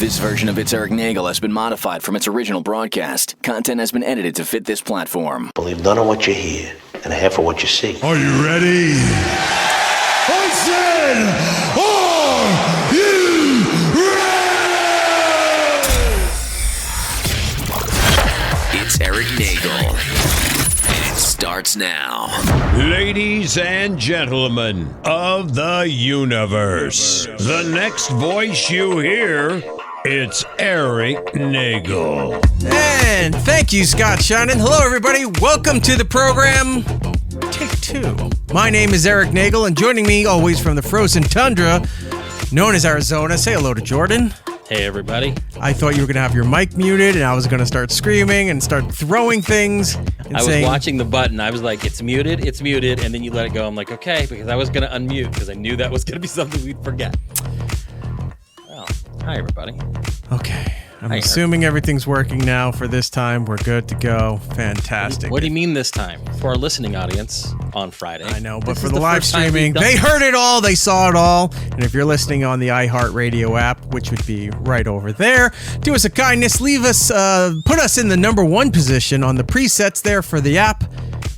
This version of It's Eric Nagel has been modified from its original broadcast. Content has been edited to fit this platform. Believe none of what you hear and half of what you see. Are you ready? I said, are you ready? It's Eric Nagel. And it starts now. Ladies and gentlemen of the universe, the next voice you hear, it's Eric Nagel. And thank you, Scott Shannon. Hello, everybody. Welcome to the program. Take two. My name is Eric Nagel, and joining me always from the frozen tundra, known as Arizona. Say hello to Jordan. Hey, everybody. I thought you were going to have your mic muted, and I was going to start screaming and start throwing things. And I was watching the button. I was like, it's muted, and then you let it go. I'm like, okay, because I was going to unmute because I knew that was going to be something we'd forget. Well, hi, everybody. Okay. I'm assuming everything's working now for this time. We're good to go. Fantastic. What do you mean this time? For our listening audience on Friday. I know, but for the live streaming, they heard it all. They saw it all. And if you're listening on the iHeartRadio app, which would be right over there, do us a kindness. Leave us, put us in the #1 position on the presets there for the app.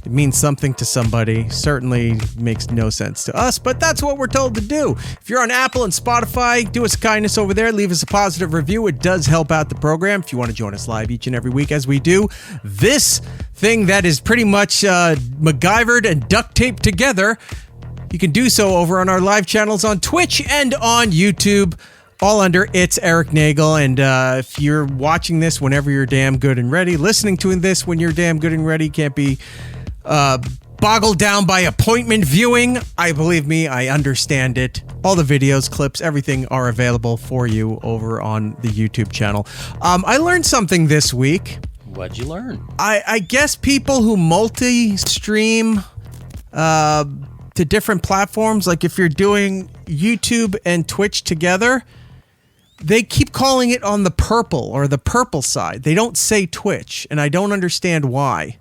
It means something to somebody. Certainly makes no sense to us, but that's what we're told to do. If you're on Apple and Spotify, do us a kindness over there. Leave us a positive review. It does help out the program. If you want to join us live each and every week as we do this thing that is pretty much MacGyvered and duct taped together, you can do so over on our live channels on Twitch and on YouTube. All under It's Eric Nagel. And if you're watching this whenever you're damn good and ready, listening to this when you're damn good and ready, can't be boggled down by appointment viewing. Believe me, I understand it. All the videos, clips, everything are available for you over on the YouTube channel. I learned something this week. What'd you learn? I guess people who multi-stream to different platforms, like if you're doing YouTube and Twitch together, they keep calling it on the purple or the purple side. They don't say Twitch, and I don't understand why.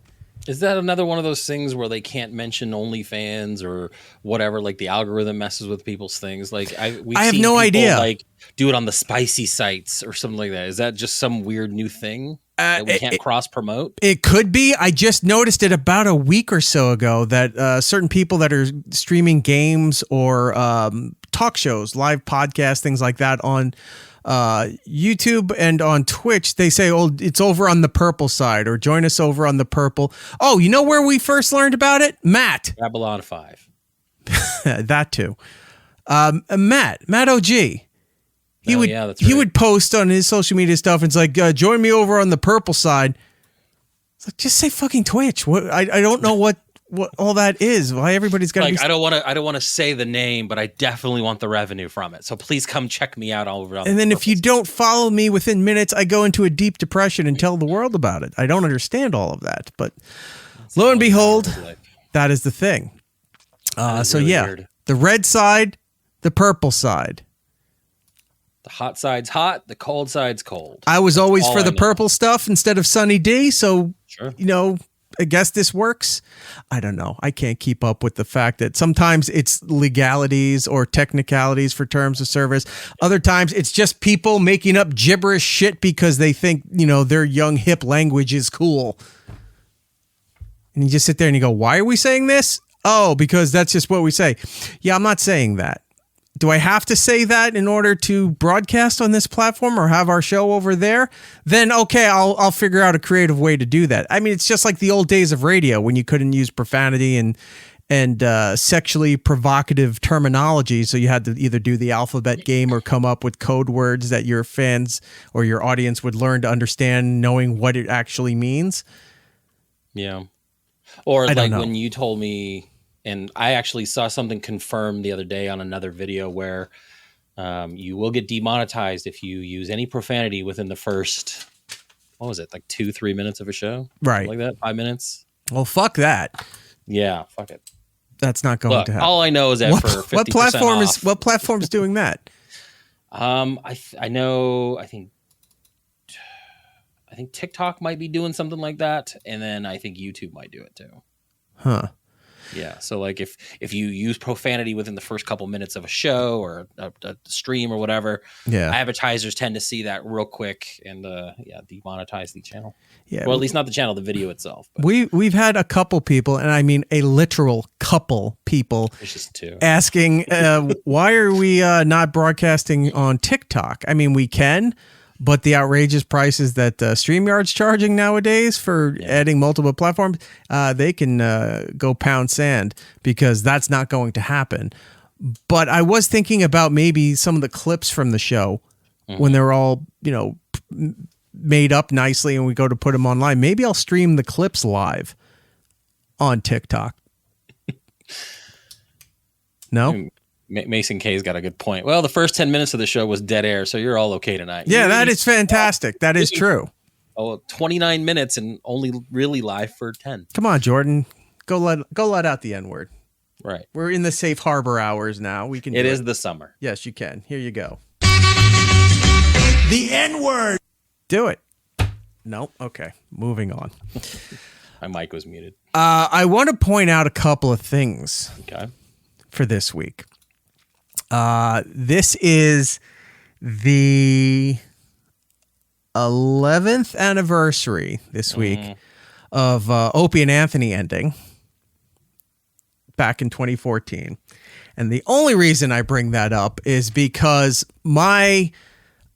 Is that another one of those things where they can't mention OnlyFans or whatever? Like the algorithm messes with people's things. Like I have no idea. Like do it on the spicy sites or something like that. Is that just some weird new thing that we can't cross promote? It could be. I just noticed it about a week or so ago that certain people that are streaming games or talk shows, live podcasts, things like that on YouTube and on Twitch, they say, oh, it's over on the purple side, or join us over on the purple. Oh, you know where we first learned about it? Matt. Babylon 5. That too. Matt OG. He would post on his social media stuff and it's like, join me over on the purple side. It's like, just say fucking Twitch. What? I don't know what all that is. Why everybody's got to like, I don't want to say the name, but I definitely want the revenue from it. So please come check me out all over. And then if you don't follow me within minutes, I go into a deep depression and tell the world about it. I don't understand all of that, but lo and behold, that is the thing. So really yeah, weird. The red side, the purple side. The hot side's hot, the cold side's cold. I was always for the purple stuff instead of Sunny D, so sure. You know, I guess this works. I don't know. I can't keep up with the fact that sometimes it's legalities or technicalities for terms of service. Other times it's just people making up gibberish shit because they think, you know, their young hip language is cool. And you just sit there and you go, why are we saying this? Oh, because that's just what we say. Yeah, I'm not saying that. Do I have to say that in order to broadcast on this platform or have our show over there? Then, okay, I'll figure out a creative way to do that. I mean, it's just like the old days of radio when you couldn't use profanity and sexually provocative terminology. So you had to either do the alphabet game or come up with code words that your fans or your audience would learn to understand, knowing what it actually means. Yeah. Or like when you told me... And I actually saw something confirmed the other day on another video where you will get demonetized if you use any profanity within the first, what was it, like 2-3 minutes of a show? Right. Something like that, 5 minutes? Well, fuck that. Yeah, fuck it. That's not going to happen. All I know is that for 50% what platform is doing that? I know, I think TikTok might be doing something like that, and then I think YouTube might do it too. Huh. Yeah. So like if you use profanity within the first couple minutes of a show or a stream or whatever, advertisers tend to see that real quick and demonetize the channel. Yeah. Well, at least not the channel, the video itself. But. We've had a couple people, and I mean a literal couple people, asking, why are we not broadcasting on TikTok? I mean, we can, but the outrageous prices that StreamYard's charging nowadays for adding multiple platforms, they can go pound sand, because that's not going to happen. But I was thinking about maybe some of the clips from the show when they're all, made up nicely and we go to put them online. Maybe I'll stream the clips live on TikTok. No? Mason K's got a good point. Well, the first 10 minutes of the show was dead air, so you're all okay tonight. Yeah, that is fantastic. That is true. 29 minutes and only really live for 10. Come on, Jordan. Go let out the N-word. Right. We're in the safe harbor hours now. We can. It is the summer. Yes, you can. Here you go. The N-word. Do it. Nope. Okay. Moving on. My mic was muted. I want to point out a couple of things for this week. This is the 11th anniversary this week of Opie and Anthony ending back in 2014. And the only reason I bring that up is because my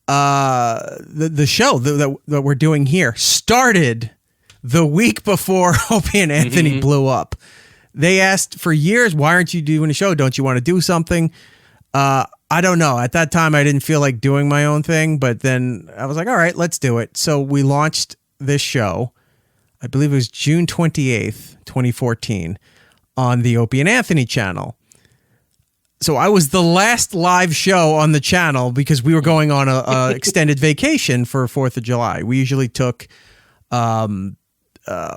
the show that we're doing here started the week before Opie and Anthony blew up. They asked for years, why aren't you doing a show? Don't you want to do something? I don't know. At that time, I didn't feel like doing my own thing, but then I was like, all right, let's do it. So we launched this show, I believe it was June 28th, 2014, on the Opie and Anthony channel. So I was the last live show on the channel because we were going on a extended vacation for 4th of July. We usually took a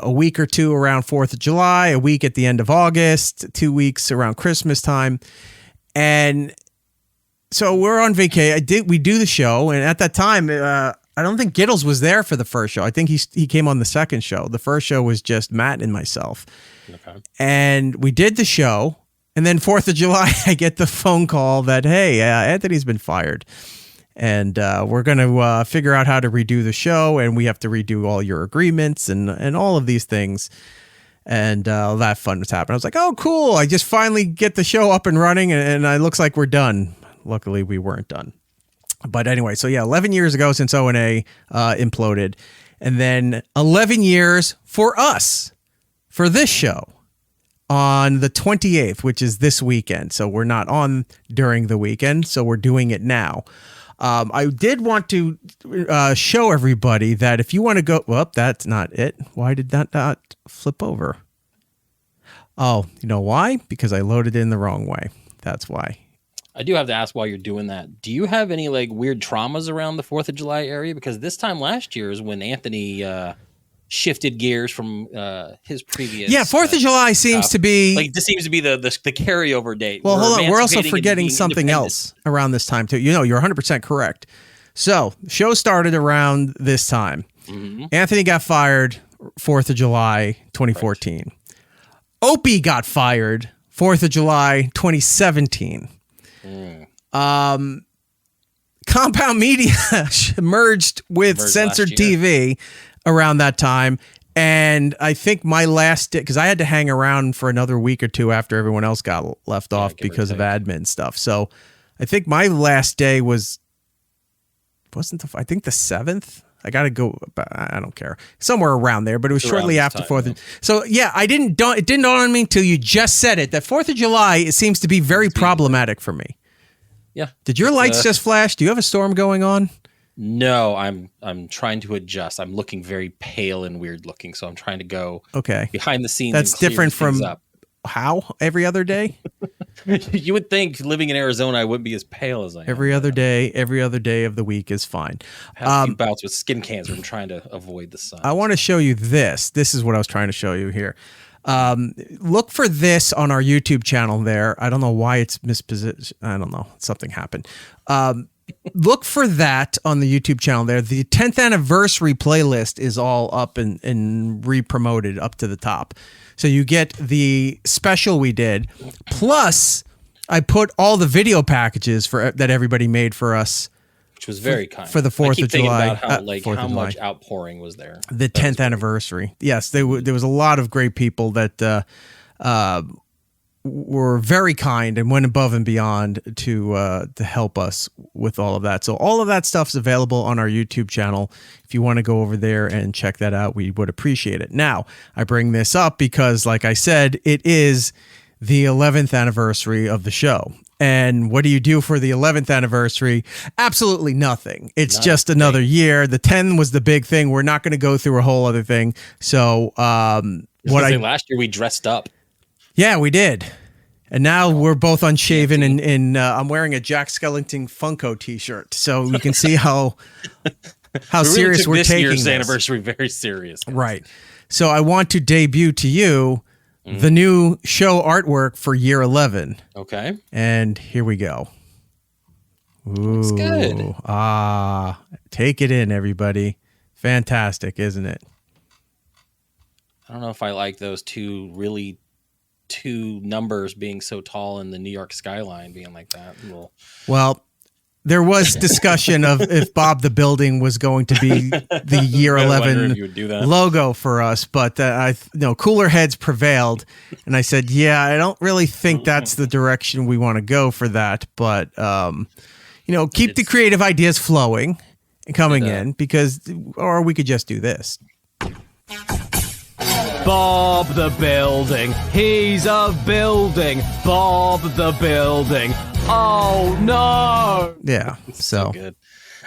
week or two around 4th of July, a week at the end of August, 2 weeks around Christmas time. And so we're on vacation. We do the show. And at that time, I don't think Giddles was there for the first show. I think he came on the second show. The first show was just Matt and myself. Okay. And we did the show. And then 4th of July, I get the phone call that, hey, Anthony's been fired. And we're going to figure out how to redo the show. And we have to redo all your agreements and all of these things. And that fun was happening. I was like, oh, cool. I just finally get the show up and running. And it looks like we're done. Luckily, we weren't done. But anyway, so yeah, 11 years ago since O&A imploded. And then 11 years for us, for this show. On the 28th, which is this weekend. So we're not on during the weekend, so we're doing it now. I did want to show everybody that if you want to go... Well, that's not it. Why did that not flip over? Oh, you know why? Because I loaded it in the wrong way. That's why. I do have to ask while you're doing that, do you have any like weird traumas around the 4th of July area? Because this time last year is when Anthony... shifted gears from his previous. Yeah, 4th of July seems to be like this seems to be the carryover date. Well, hold on, we're also forgetting something else around this time too. You're 100% correct. So, show started around this time. Mm-hmm. Anthony got fired 4th of July 2014. Right. Opie got fired 4th of July 2017. Compound Media merged with Censored TV around that time. And I think my last day, because I had to hang around for another week or two after everyone else got left off because of admin stuff. So I think my last day I think the 7th. I got to go, I don't care. Somewhere around there, but it was shortly after 4th. So yeah, it didn't dawn on me until you just said it, that 4th of July, it seems to be very problematic for me. Yeah. Did your lights just flash? Do you have a storm going on? No, I'm trying to adjust. I'm looking very pale and weird looking, so I'm trying to go behind the scenes. That's different from how every other day. You would think living in Arizona, I wouldn't be as pale as I am. Every other day of the week is fine. I have a few bouts with skin cancer. I'm trying to avoid the sun. I want to show you this. This is what I was trying to show you here. Look for this on our YouTube channel there. I don't know why it's mispositioned. I don't know. Something happened. Look for that on the YouTube channel there. The 10th anniversary playlist is all up and re-promoted up to the top. So you get the special we did, plus I put all the video packages that everybody made for us. Which was very kind. For the 4th of July. About how much outpouring was there. The 10th anniversary. Yes, there was a lot of great people that were very kind and went above and beyond to help us with all of that. So all of that stuff's available on our YouTube channel. If you want to go over there and check that out, we would appreciate it. Now, I bring this up because, like I said, it is the 11th anniversary of the show. And what do you do for the 11th anniversary? Absolutely nothing. It's just another year. The 10 was the big thing. We're not going to go through a whole other thing. So last year we dressed up. Yeah, we did. And now we're both unshaven, and I'm wearing a Jack Skellington Funko t-shirt. So you can see how serious we're taking this year's anniversary very serious. Guys. Right. So I want to debut to you the new show artwork for year 11. Okay. And here we go. Ooh, looks good. Take it in, everybody. Fantastic, isn't it? I don't know if I like those two numbers being so tall and the New York skyline being like that. Well, there was discussion of if Bob the Building was going to be the year 11 logo for us, but cooler heads prevailed, and I said, "Yeah, I don't really think that's the direction we want to go for that." But keep the creative ideas flowing and coming in or we could just do this. Bob the Building. He's a building. Bob the Building. Oh no! Yeah, so good.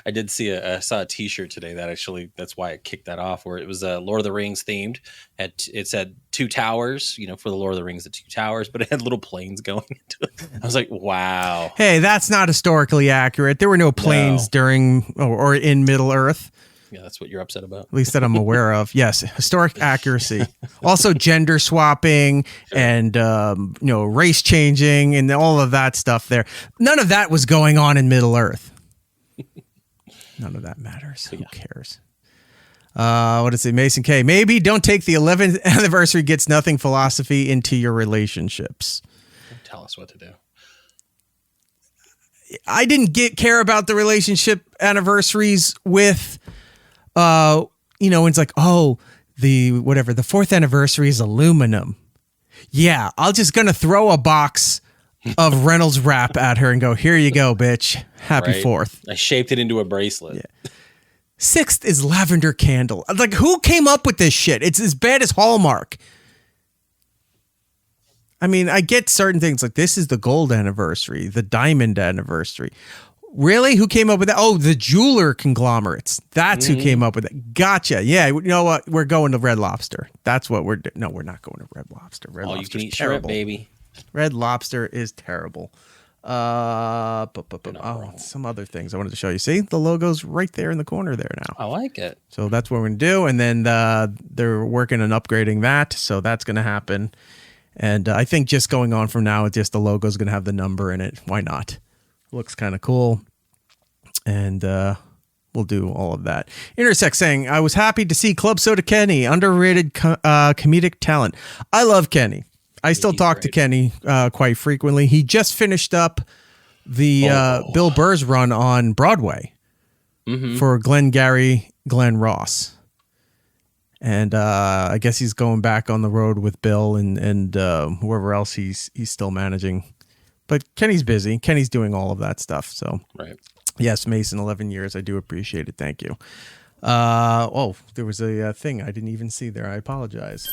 I did I saw a T-shirt today that's why I kicked that off. Where it was Lord of the Rings themed. It said 2 towers, for the Lord of the Rings, the 2 towers, but it had little planes going into it. I was like, wow. Hey, that's not historically accurate. There were no planes during or in Middle Earth. Yeah, that's what you're upset about. At least that I'm aware of. Yes, historic accuracy. Also gender swapping and race changing and all of that stuff there. None of that was going on in Middle Earth. None of that matters. Who cares? What is it? Mason K. Maybe don't take the 11th anniversary gets nothing philosophy into your relationships. Don't tell us what to do. I didn't care about the relationship anniversaries with it's like, the 4th anniversary is aluminum. Yeah, I'm just going to throw a box of Reynolds wrap at her and go, here you go, bitch. Happy 4th. I shaped it into a bracelet. Yeah. 6th is lavender candle. Like, who came up with this shit? It's as bad as Hallmark. I mean, I get certain things like this is the gold anniversary, the diamond anniversary. Really? Who came up with that? Oh, the jeweler conglomerates. That's who came up with it. Gotcha. Yeah. You know what? We're going to Red Lobster. That's what we're doing. No, we're not going to Red Lobster. Red Lobster. You can eat shrimp, baby. Red Lobster is terrible. Some other things I wanted to show you. See, the logo's right there in the corner there now. I like it. So that's what we're going to do. And then they're working on upgrading that. So that's going to happen. And I think just going on from now, it's just the logo's going to have the number in it. Why not? Looks kind of cool. And we'll do all of that. Intersect saying, I was happy to see Club Soda Kenny, underrated comedic talent. I love Kenny. I still talk to Kenny quite frequently. He just finished up the Bill Burr's run on Broadway for Glenn Ross. And I guess he's going back on the road with Bill and whoever else he's still managing. But Kenny's busy. Kenny's doing all of that stuff. So, yes, Mason, 11 years. I do appreciate it. Thank you. There was a thing I didn't even see there. I apologize.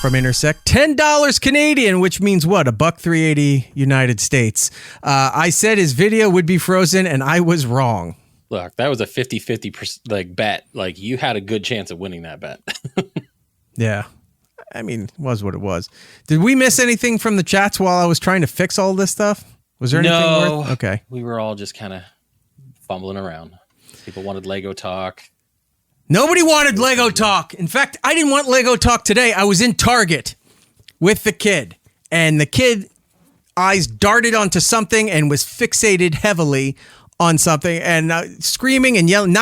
From Intersect, $10 Canadian, which means what? $1.380 United States. I said his video would be frozen, and I was wrong. Look, that was a 50-50 bet. Like, you had a good chance of winning that bet. Yeah. I mean, it was what it was. Did we miss anything from the chats while I was trying to fix all this stuff? Was there anything worth? Okay. We were all just kind of fumbling around. People wanted Lego talk. Nobody wanted Lego talk. In fact, I didn't want Lego talk today. I was in Target with the kid, and the kid eyes darted onto something and was fixated heavily on something and screaming and yelling.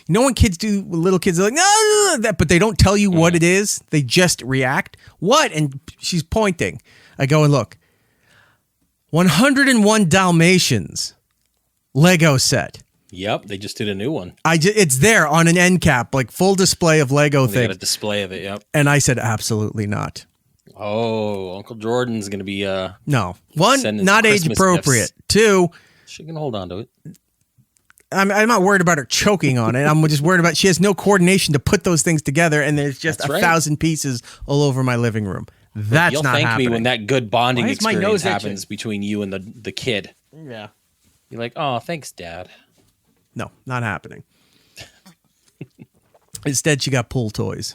When kids do, little kids are like, no, that, but they don't tell you what it is. They just react. What? And she's pointing. I go and look. 101 Dalmatians Lego set. Yep, they just did a new one. It's there on an end cap, like full display of Lego things. They got a display of it, yep. And I said, absolutely not. Oh, Uncle Jordan's going to be... no. One, not age appropriate. Gifts. Two... She can hold on to it. I'm not worried about her choking on it. I'm just worried about she has no coordination to put those things together, and there's just 1,000 pieces all over my living room. That's You'll not thank happening. me when that good bonding experience happens between you and the kid. Yeah. You're like, oh, thanks, Dad. No, not happening. Instead, she got pool toys.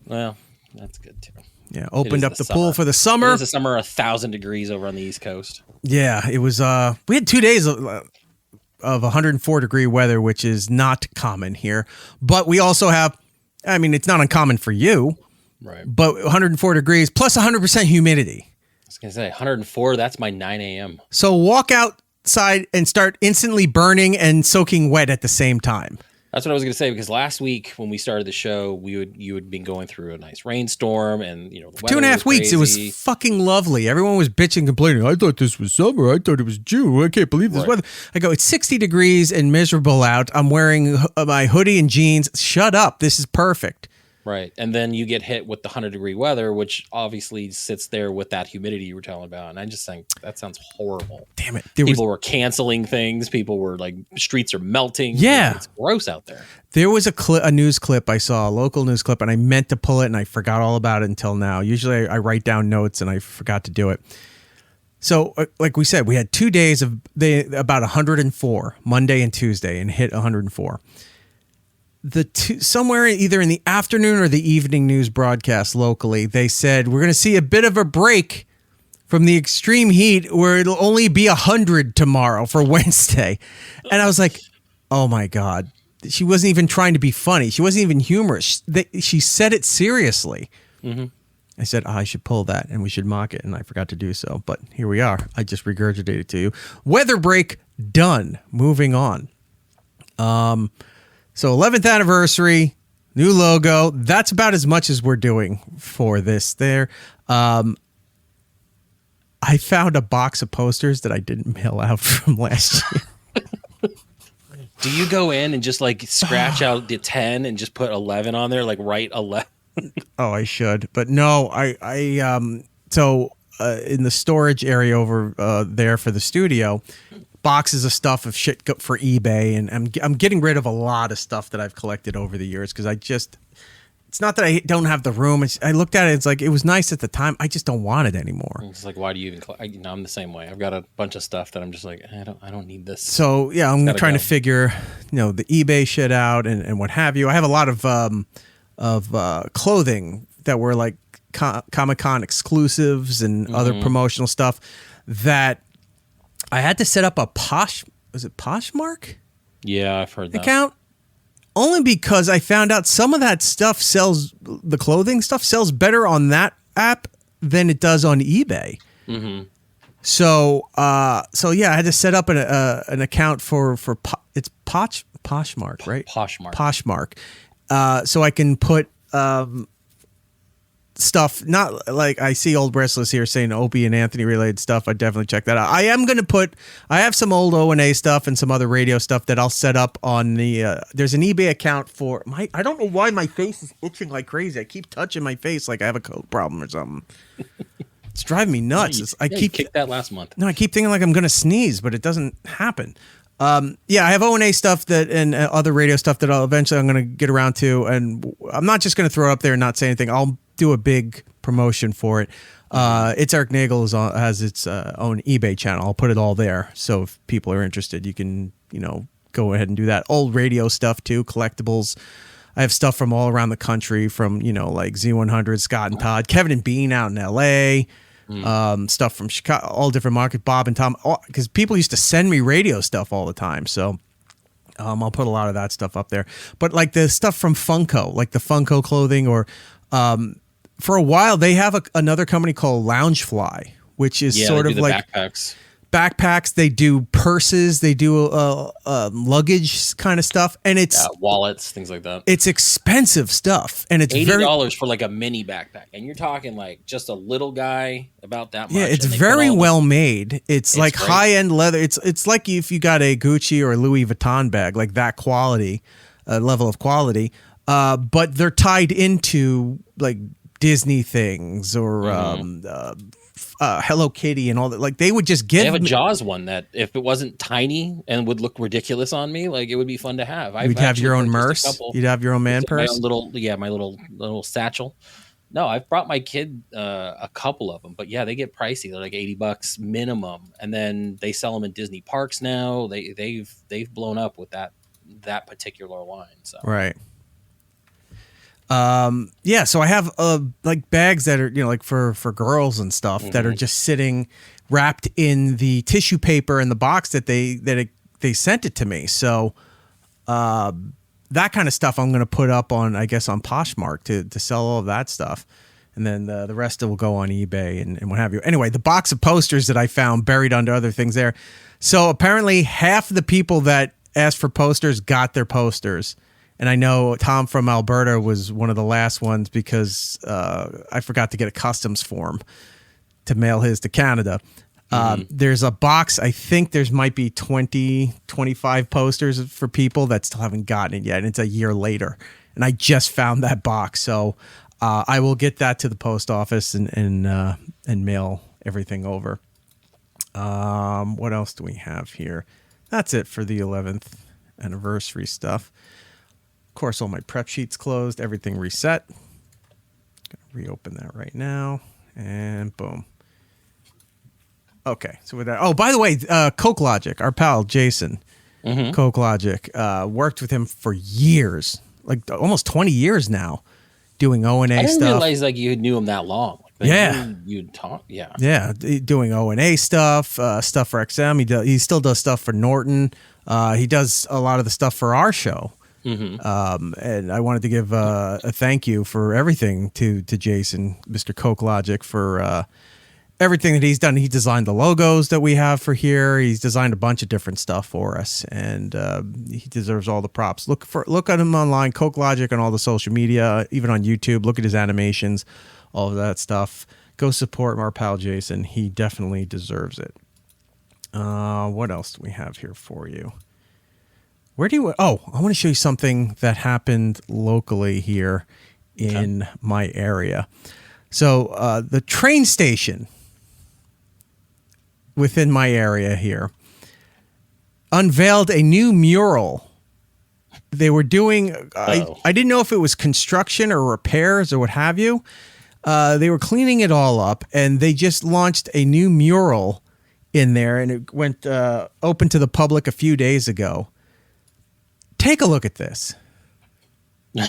Well, that's good too. Yeah, opened up the pool for the summer. It is the summer, 1,000 degrees over on the East Coast. Yeah, it was. We had 2 days of 104-degree weather, which is not common here. But we also have, I mean, it's not uncommon for you. Right. But 104 degrees plus 100% humidity. I was going to say 104, that's my 9 a.m. So walk outside and start instantly burning and soaking wet at the same time. That's what I was going to say, because last week when we started the show, you had been going through a nice rainstorm, and the for 2.5 weeks, it was fucking lovely. Everyone was bitching, complaining. I thought this was summer. I thought it was June. I can't believe this weather. I go, it's 60 degrees and miserable out. I'm wearing my hoodie and jeans. Shut up. This is perfect. Right. And then you get hit with the 100-degree weather, which obviously sits there with that humidity you were telling about. And I just think that sounds horrible. Damn it. People were canceling things. People were like, streets are melting. Yeah. It's gross out there. There was a news clip I saw, a local news clip, and I meant to pull it and I forgot all about it until now. Usually I write down notes and I forgot to do it. So like we said, we had 2 days of about 104, Monday and Tuesday, and hit 104. Somewhere either in the afternoon or the evening news broadcast locally, they said we're going to see a bit of a break from the extreme heat where it'll only be 100 tomorrow for Wednesday. And I was like, oh my God. She wasn't even trying to be funny. She wasn't even humorous. She said it seriously. Mm-hmm. I said, I should pull that and we should mock it. And I forgot to do so. But here we are. I just regurgitated it to you. Weather break done. Moving on. So 11th anniversary, new logo. That's about as much as we're doing for this there. I found a box of posters that I didn't mail out from last year. Do you go in and just like scratch out the 10 and just put 11 on there, like write 11? Oh, I should. But no, in the storage area over there for the studio, boxes of stuff of shit for eBay, and I'm getting rid of a lot of stuff that I've collected over the years because it's not that I don't have the room. I looked at it, it's like it was nice at the time. I just don't want it anymore. It's like, why do you even? I'm the same way. I've got a bunch of stuff that I'm just like, I don't need this. So yeah, I'm trying to figure, the eBay shit out and what have you. I have a lot of clothing that were like Comic-Con exclusives and other promotional stuff that I had to set up a Poshmark? Yeah, I've heard that. Account? Only because I found out some of that stuff the clothing stuff sells better on that app than it does on eBay. Mm-hmm. So yeah, I had to set up an account for it's Poshmark, right? Poshmark. So I can put stuff, not like I see old wrestlers here saying Opie and Anthony related stuff. I definitely check that out. I have some old O&A stuff and some other radio stuff that I'll set up on there's an eBay account for I don't know why my face is itching like crazy. I keep touching my face like I have a coat problem or something. It's driving me nuts. You kicked that last month. No, I keep thinking like I'm going to sneeze, but it doesn't happen. Yeah, I have O&A stuff and other radio stuff that I'm going to get around to, and I'm not just going to throw it up there and not say anything. I'll do a big promotion for it. It's Eric Nagel has its own eBay channel. I'll put it all there, so if people are interested, you can go ahead and do that. Old radio stuff too, collectibles. I have stuff from all around the country, from like Z100, Scott and Todd, Kevin and Bean out in LA. Stuff from Chicago, all different markets, Bob and Tom, because people used to send me radio stuff all the time. So I'll put a lot of that stuff up there. But like the stuff from Funko, like the Funko clothing, or for a while they have another company called Loungefly, which is sort of like backpacks. backpacks, they do purses, they do luggage kind of stuff, and it's wallets, things like that. It's expensive stuff, and it's $80 for like a mini backpack, and you're talking like just a little guy about that much. Yeah, it's very well made. It's like high end leather. It's like if you got a Gucci or a Louis Vuitton bag, like that quality, level of quality. But they're tied into like Disney things or Hello Kitty and all that. Like they would just give. They have a Jaws one that if it wasn't tiny and would look ridiculous on me, like it would be fun to have. You'd have your own purse. You'd have your own man purse. My little satchel. No, I've brought my kid a couple of them, but yeah, they get pricey. They're like $80 minimum, and then they sell them in Disney parks now. They've blown up with that particular line. So right. Yeah, so I have like bags that are, you know, like for girls and stuff that are just sitting wrapped in the tissue paper in the box that they sent it to me. So that kind of stuff I'm going to put up on, I guess, on Poshmark to sell all of that stuff. And then the rest will go on eBay and what have you. Anyway, the box of posters that I found buried under other things there. So apparently half the people that asked for posters got their posters. And I know Tom from Alberta was one of the last ones because I forgot to get a customs form to mail his to Canada. There's a box. I think there's might be 20, 25 posters for people that still haven't gotten it yet. And it's a year later. And I just found that box. So I will get that to the post office and mail everything over. What else do we have here? That's it for the 11th anniversary stuff. Of course, all my prep sheets closed, everything reset. Gonna reopen that right now, and boom. Okay, so with that, oh, by the way, Coke Logic, our pal Jason, Coke Logic, worked with him for years, like almost 20 years now, doing O&A stuff. I didn't realize like you knew him that long. Like, you'd talk, yeah, doing O&A stuff for XM. He still does stuff for Norton. He does a lot of the stuff for our show. And I wanted to give a thank you for everything to Jason, Mr. Coke Logic, for everything that he's done. He designed the logos that we have for here. He's designed a bunch of different stuff for us, and he deserves all the props. Look at him online, Coke Logic, on all the social media, even on YouTube. Look at his animations, all of that stuff. Go support our pal Jason. He definitely deserves it. What else do we have here for you? I want to show you something that happened locally here in my area. So the train station within my area here unveiled a new mural. They were doing, I didn't know if it was construction or repairs or what have you. They were cleaning it all up, and they just launched a new mural in there, and it went open to the public a few days ago. Take a look at this.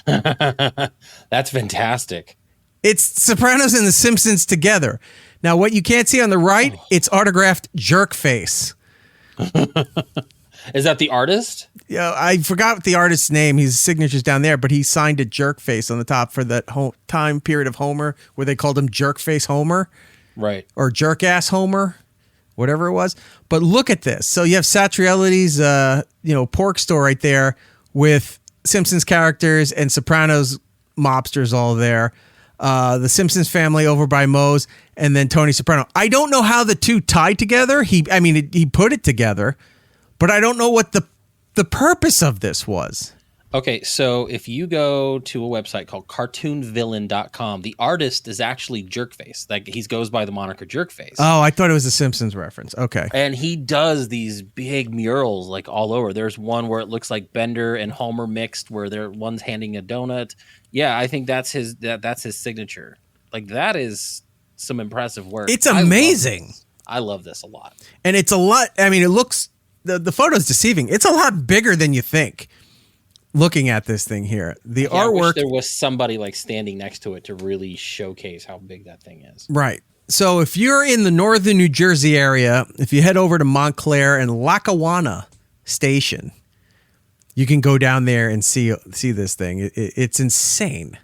That's fantastic. It's Sopranos and the Simpsons together. Now, what you can't see on the right, it's autographed Jerkface. Is that the artist? Yeah, I forgot the artist's name. His signature's down there, but he signed a Jerkface on the top for that time period of Homer where they called him Jerkface Homer. Right. Or Jerkass Homer. Whatever it was. But look at this. So you have Satrielli's pork store right there with Simpsons characters and Sopranos mobsters all there. The Simpsons family over by Moe's, and then Tony Soprano. I don't know how the two tied together. He put it together, but I don't know what the purpose of this was. Okay, so if you go to a website called cartoonvillain.com, the artist is actually Jerkface. Like he goes by the moniker Jerkface. Oh, I thought it was a Simpsons reference. Okay. And he does these big murals like all over. There's one where it looks like Bender and Homer mixed, where one's handing a donut. Yeah, I think that's his signature. Like that is some impressive work. It's amazing. I love this a lot. And it's a lot. I mean, it looks the photo's deceiving. It's a lot bigger than you think. Looking at this thing here, the artwork. I wish there was somebody like standing next to it to really showcase how big that thing is. Right. So if you're in the northern New Jersey area, if you head over to Montclair and Lackawanna Station, you can go down there and see this thing. It's insane.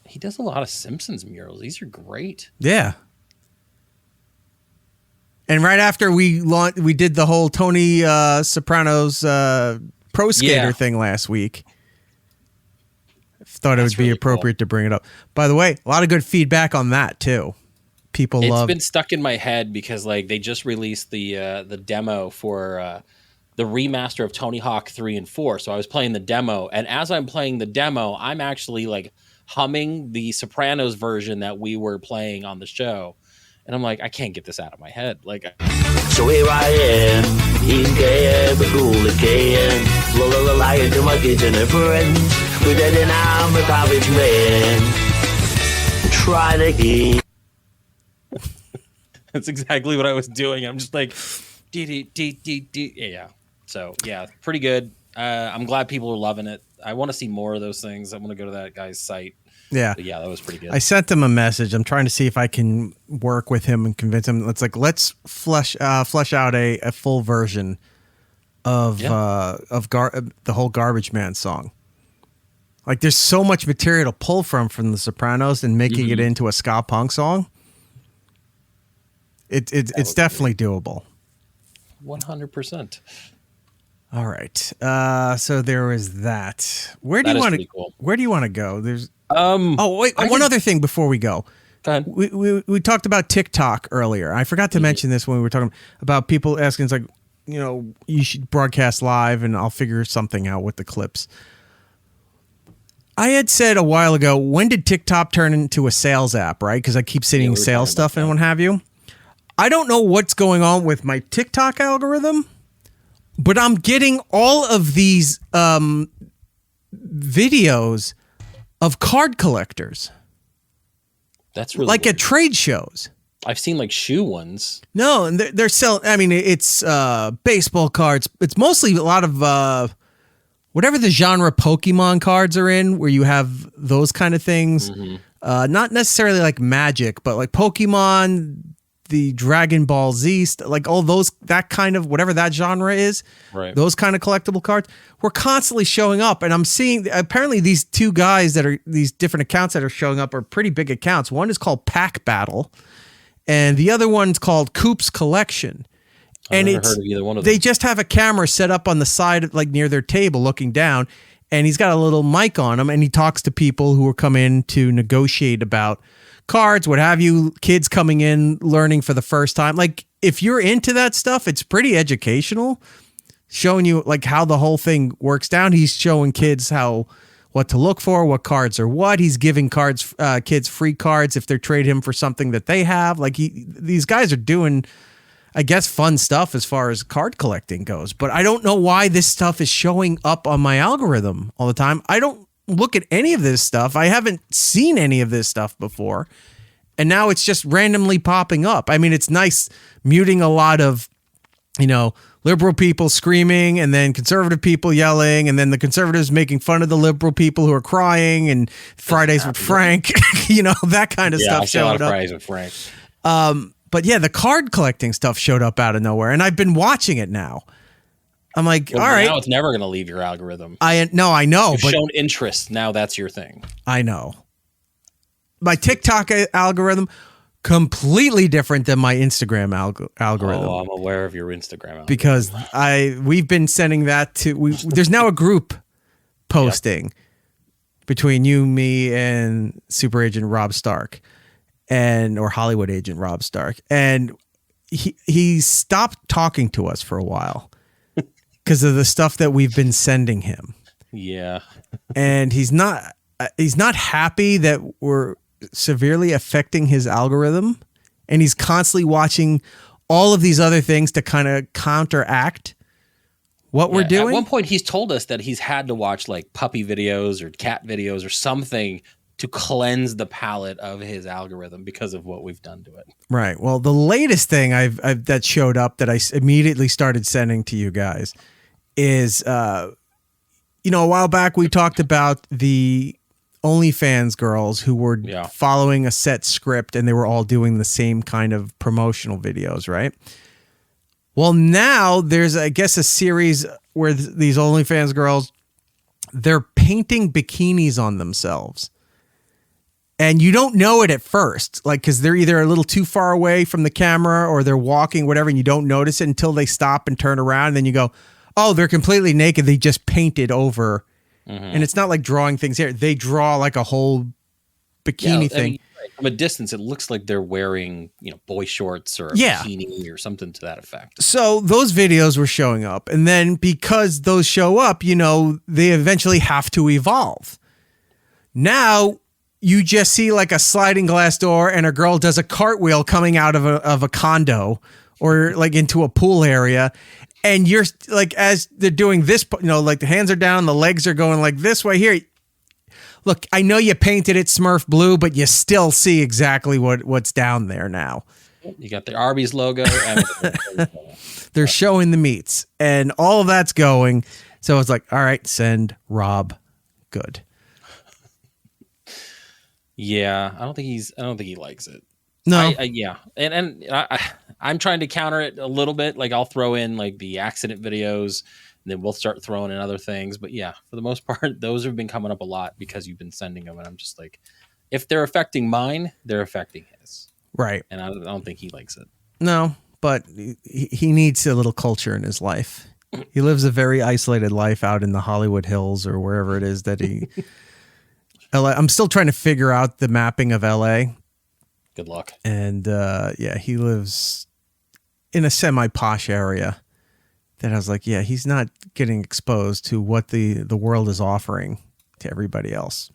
He does a lot of Simpsons murals. These are great. Yeah. And right after we did the whole Tony Sopranos pro skater thing last week. Thought it would be really appropriate to bring it up. By the way, a lot of good feedback on that too. It's been stuck in my head because like they just released the demo for the remaster of Tony Hawk 3 and 4. So I was playing the demo, and as I'm playing the demo, I'm actually like humming the Sopranos version that we were playing on the show. And I'm like, I can't get this out of my head. Like, so here I am, eating cool again. Lying to my kids and their friends. But then I'm a garbage man. Try to eat. That's exactly what I was doing. I'm just like, yeah. So yeah, pretty good. I'm glad people are loving it. I want to see more of those things. I want to go to that guy's site. Yeah. But yeah, that was pretty good. I sent him a message. I'm trying to see if I can work with him and convince him. Let's flesh out a full version of the whole Garbage Man song. Like, there's so much material to pull from The Sopranos and making it into a ska punk song. It's definitely doable. 100%. All right. So there was that. Where do you want to go? There's one other thing before we go. Go ahead. We talked about TikTok earlier. I forgot to mention this when we were talking about people asking, it's like, you should broadcast live and I'll figure something out with the clips. I had said a while ago, when did TikTok turn into a sales app, right? Because I keep seeing sales stuff and what have you. I don't know what's going on with my TikTok algorithm, but I'm getting all of these videos of card collectors. That's really like weird. At trade shows. I've seen like shoe ones. No, and they're selling. I mean, it's baseball cards. It's mostly a lot of whatever the genre Pokemon cards are in, where you have those kind of things. Not necessarily like Magic, but like Pokemon, the Dragon Ball Z, like all those, that kind of, whatever that genre is, right? Those kind of collectible cards were constantly showing up. And I'm seeing, apparently these two guys that are, these different accounts that are showing up are pretty big accounts. One is called Pack Battle, and the other one's called Coop's Collection. I've never heard of either one of them. They just have a camera set up on the side, like near their table, looking down, and he's got a little mic on him, and he talks to people who are coming in to negotiate about cards, what have you, kids coming in, learning for the first time. Like, if you're into that stuff, it's pretty educational, showing you like how the whole thing works down. He's showing kids what to look for, what cards are what. He's giving kids free cards if they trade him for something that they have. Like, these guys are doing, I guess, fun stuff as far as card collecting goes. But I don't know why this stuff is showing up on my algorithm all the time. I don't look at any of this stuff. I haven't seen any of this stuff before. And now it's just randomly popping up. I mean, it's nice muting a lot of, liberal people screaming, and then conservative people yelling, and then the conservatives making fun of the liberal people who are crying, and Fridays with Frank, that kind of stuff showed up. Fridays with Frank. But yeah, the card collecting stuff showed up out of nowhere, and I've been watching it now. I'm like, all right. Now it's never going to leave your algorithm. I know. You've shown interest. Now that's your thing. I know. My TikTok algorithm, completely different than my Instagram algorithm. Oh, I'm aware of your Instagram algorithm. Because we've been sending that to, there's now a group posting between you, me, and Super Agent Rob Stark, or Hollywood Agent Rob Stark. And he stopped talking to us for a while because of the stuff that we've been sending him. Yeah. And he's not happy that we're severely affecting his algorithm, and he's constantly watching all of these other things to kind of counteract what we're doing. At one point, he's told us that he's had to watch like puppy videos or cat videos or something to cleanse the palate of his algorithm because of what we've done to it. Right. Well, the latest thing I've that showed up that I immediately started sending to you guys is, a while back we talked about the OnlyFans girls who were following a set script, and they were all doing the same kind of promotional videos, right? Well, now there's, I guess, a series where these OnlyFans girls, they're painting bikinis on themselves. And you don't know it at first, like, because they're either a little too far away from the camera or they're walking, whatever, and you don't notice it until they stop and turn around. And then you go, oh, they're completely naked. They just painted over. And it's not like drawing things here. They draw like a whole bikini thing. I mean, from a distance, it looks like they're wearing, boy shorts or a bikini or something to that effect. So those videos were showing up. And then because those show up, they eventually have to evolve. Now you just see like a sliding glass door and a girl does a cartwheel coming out of a condo or like into a pool area. And you're like, as they're doing this, like the hands are down, the legs are going like this way here. Look, I know you painted it Smurf blue, but you still see exactly what's down there now. You got the Arby's logo. They're showing the meats and all of that's going. So it's like, all right, send Rob good. Yeah, I don't think he likes it. No. I'm trying to counter it a little bit. Like I'll throw in like the accident videos and then we'll start throwing in other things. But yeah, for the most part, those have been coming up a lot because you've been sending them. And I'm just like, if they're affecting mine, they're affecting his. Right. And I don't think he likes it. No, but he needs a little culture in his life. He lives a very isolated life out in the Hollywood Hills or wherever it is that he... LA. I'm still trying to figure out the mapping of LA. Good luck. And he lives in a semi-posh area that I was like, yeah, he's not getting exposed to what the world is offering to everybody else.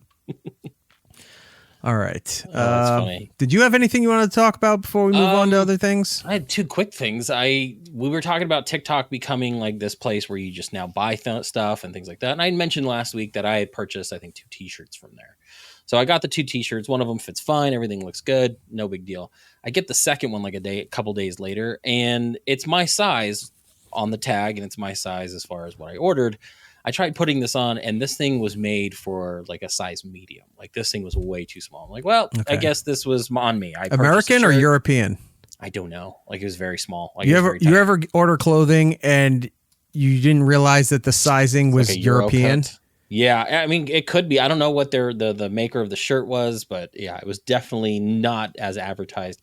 All right. That's funny. Did you have anything you wanted to talk about before we move on to other things? I had two quick things. We were talking about TikTok becoming like this place where you just now buy stuff and things like that. And I mentioned last week that I had purchased, I think, 2 t-shirts from there. So I got the 2 t-shirts. One of them fits fine. Everything looks good. No big deal. I get the second one like a couple days later, and it's my size on the tag, and it's my size as far as what I ordered. I tried putting this on, and this thing was made for like a size medium. Like this thing was way too small. I'm like, well, okay. I guess this was on me. American or European? I don't know. Like it was very small. Like you ever order clothing and you didn't realize that the sizing was like European? Yeah, I mean it could be. I don't know what the maker of the shirt was, but yeah, it was definitely not as advertised.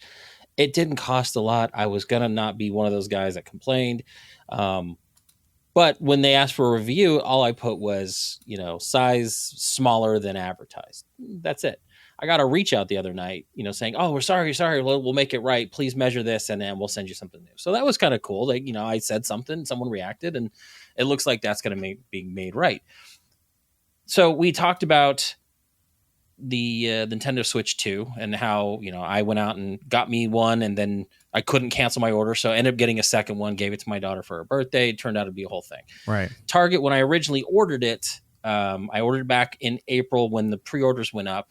It didn't cost a lot. I was gonna not be one of those guys that complained. But when they asked for a review, all I put was, size smaller than advertised. That's it. I got a reach out the other night, saying, oh, we're sorry. We'll make it right. Please measure this and then we'll send you something new. So that was kind of cool. Like, I said something, someone reacted, and it looks like that's going to be made right. So we talked about the Nintendo Switch 2 and how, I went out and got me one and then I couldn't cancel my order. So I ended up getting a second one, gave it to my daughter for her birthday. It turned out to be a whole thing. Right. Target, when I originally ordered it, I ordered it back in April when the pre-orders went up.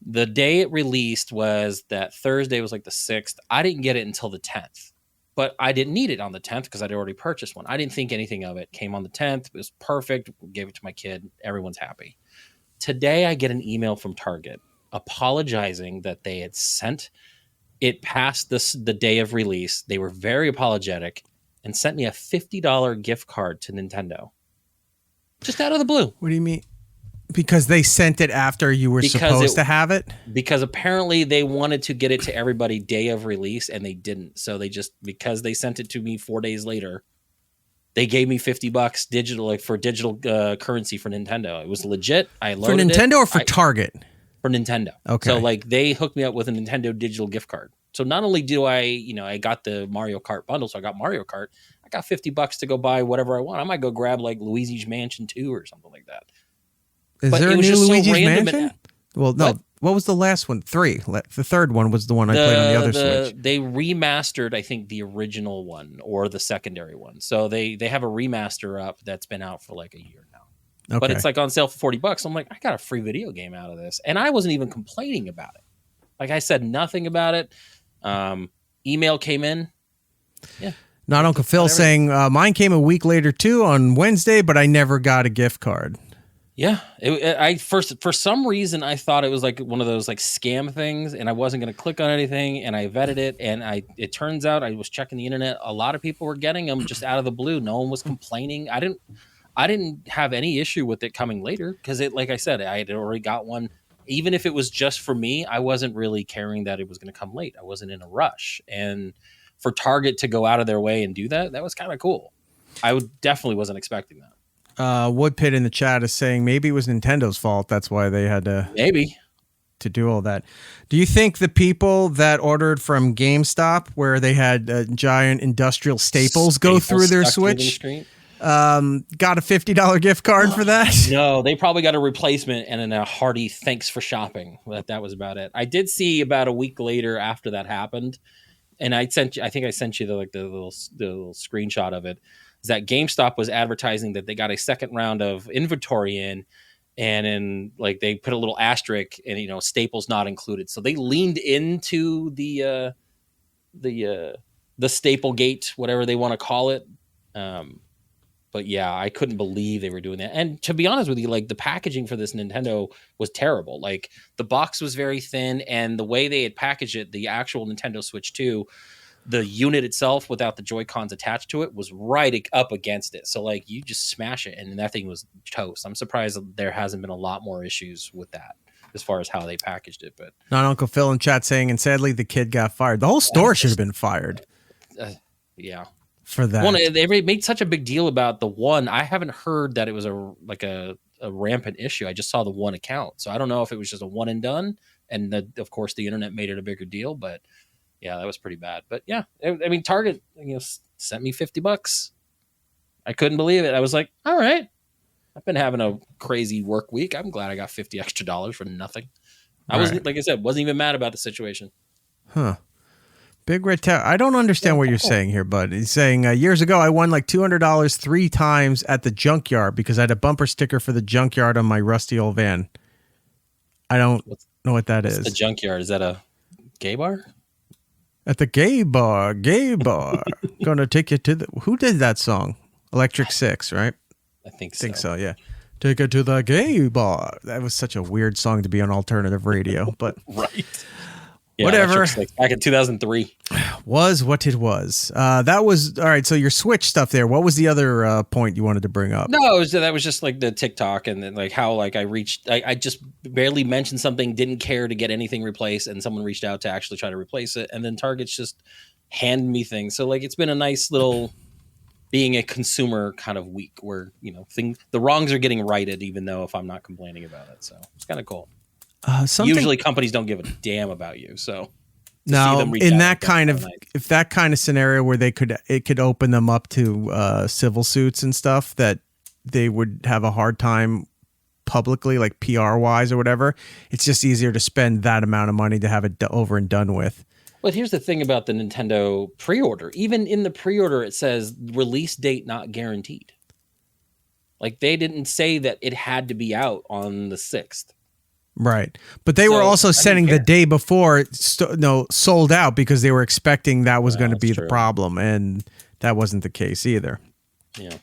The day it released was that Thursday was like the 6th. I didn't get it until the 10th, but I didn't need it on the 10th because I'd already purchased one. I didn't think anything of it. Came on the 10th. It was perfect. Gave it to my kid. Everyone's happy. Today I get an email from Target apologizing that they had sent it past the day of release. They were very apologetic and sent me a $50 gift card to Nintendo. Just out of the blue. What do you mean? Because they sent it after you were supposed to have it? Because apparently they wanted to get it to everybody day of release and they didn't. So because they sent it to me 4 days later, they gave me $50 digital currency for Nintendo. It was legit. I loaded it. For Nintendo or for Target? For Nintendo. Okay. So they hooked me up with a Nintendo digital gift card. So not only do I got the Mario Kart bundle, so I got Mario Kart, I got $50 to go buy whatever I want. I might go grab like Luigi's Mansion 2 or something like that. Is there a new Luigi's Mansion? Well, no. What was the last one? 3. The third one was the one I played on the other Switch. They remastered, I think, the original one or the secondary one. So they have a remaster up that's been out for like a year now. Okay. But it's like on sale for $40. I'm like, I got a free video game out of this. And I wasn't even complaining about it. Like I said nothing about it. Email came in. Yeah. Not Uncle Phil saying, mine came a week later too on Wednesday, but I never got a gift card. Yeah. For some reason, I thought it was like one of those like scam things and I wasn't going to click on anything and I vetted it. And it turns out I was checking the internet. A lot of people were getting them just out of the blue. No one was complaining. I didn't have any issue with it coming later because like I said, I had already got one even if it was just for me, I wasn't really caring that it was going to come late. I wasn't in a rush. And for Target to go out of their way and do that, that was kind of cool. Definitely wasn't expecting that. Woodpit in the chat is saying maybe it was Nintendo's fault. That's why they had to do all that. Do you think the people that ordered from GameStop, where they had giant industrial staples go through their Switch, got a $50 gift card for that? No, they probably got a replacement and then a hearty thanks for shopping. That was about it. I did see about a week later after that happened, and I think I sent you the little screenshot of it. Is that GameStop was advertising that they got a second round of inventory in, and then they put a little asterisk and staples not included. So they leaned into the staple gate, whatever they want to call it. But yeah, I couldn't believe they were doing that. And to be honest with you, the packaging for this Nintendo was terrible. The box was very thin, and the way they had packaged it, the actual Nintendo Switch 2, the unit itself without the Joy-Cons attached to it was right up against it. So you just smash it and that thing was toast. I'm surprised that there hasn't been a lot more issues with that as far as how they packaged it. But not Uncle Phil in chat saying, and sadly the kid got fired. The whole store should have been fired. Yeah. For that. Well, they made such a big deal about the one. I haven't heard that it was a rampant issue. I just saw the one account. So I don't know if it was just a one and done. And of course the internet made it a bigger deal, but yeah, that was pretty bad. But yeah, I mean, Target, sent me $50. I couldn't believe it. I was like, all right, I've been having a crazy work week. I'm glad I got $50 extra for nothing. I wasn't, like I said, wasn't even mad about the situation. Huh. Big Red Tower. I don't understand what you're saying here, bud. He's saying years ago I won $200 3 times at the junkyard because I had a bumper sticker for the junkyard on my rusty old van. I don't know what that is. The junkyard, is that a gay bar? At the gay bar. Gonna take you to the... Who did that song? Electric Six, right? I think so, yeah. Take it to the gay bar. That was such a weird song to be on alternative radio, but... Right. Yeah, whatever. Back in 2003. Was what it was. That was... All right, so your Switch stuff there. What was the other point you wanted to bring up? No, that was just the TikTok and then how I just barely mentioned something, didn't care to get anything replaced, and someone reached out to actually try to replace it, and then Target's just handed me things. So it's been a nice little being a consumer kind of week where the wrongs are getting righted, even though if I'm not complaining about it. So it's kind of cool. Usually companies don't give a damn about you, so now in that kind of if that kind of scenario where it could open them up to civil suits and stuff that they would have a hard time publicly, like PR wise or whatever, it's just easier to spend that amount of money to have it over and done with. But here's the thing about the Nintendo pre-order. Even in the pre-order, it says release date not guaranteed. They didn't say that it had to be out on the 6th. Right. But they were also sending the day before sold out because they were expecting that was going to be the problem, and that wasn't the case either. Yeah.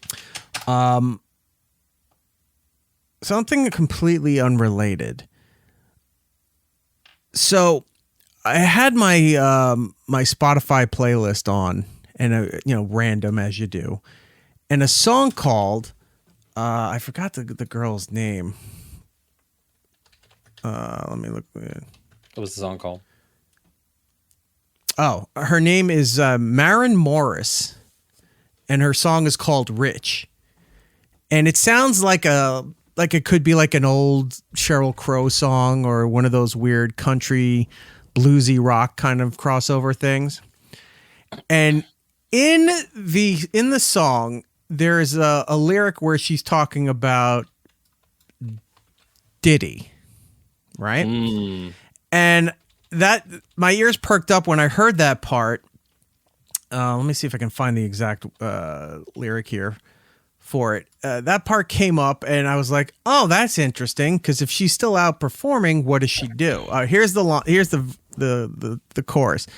Something completely unrelated. So I had my my Spotify playlist on, and random as you do, and a song called I forgot the girl's name. Let me look. What was the song called? Oh, her name is Maren Morris, and her song is called "Rich." And it sounds like it could be like an old Sheryl Crow song or one of those weird country bluesy rock kind of crossover things. And in the song, there's a lyric where she's talking about Diddy. Right. And that my ears perked up when I heard that part. Let me see if I can find the exact lyric here for it. That part came up and I was like, oh, that's interesting. Because if she's still out performing, what does she do? Here's the chorus.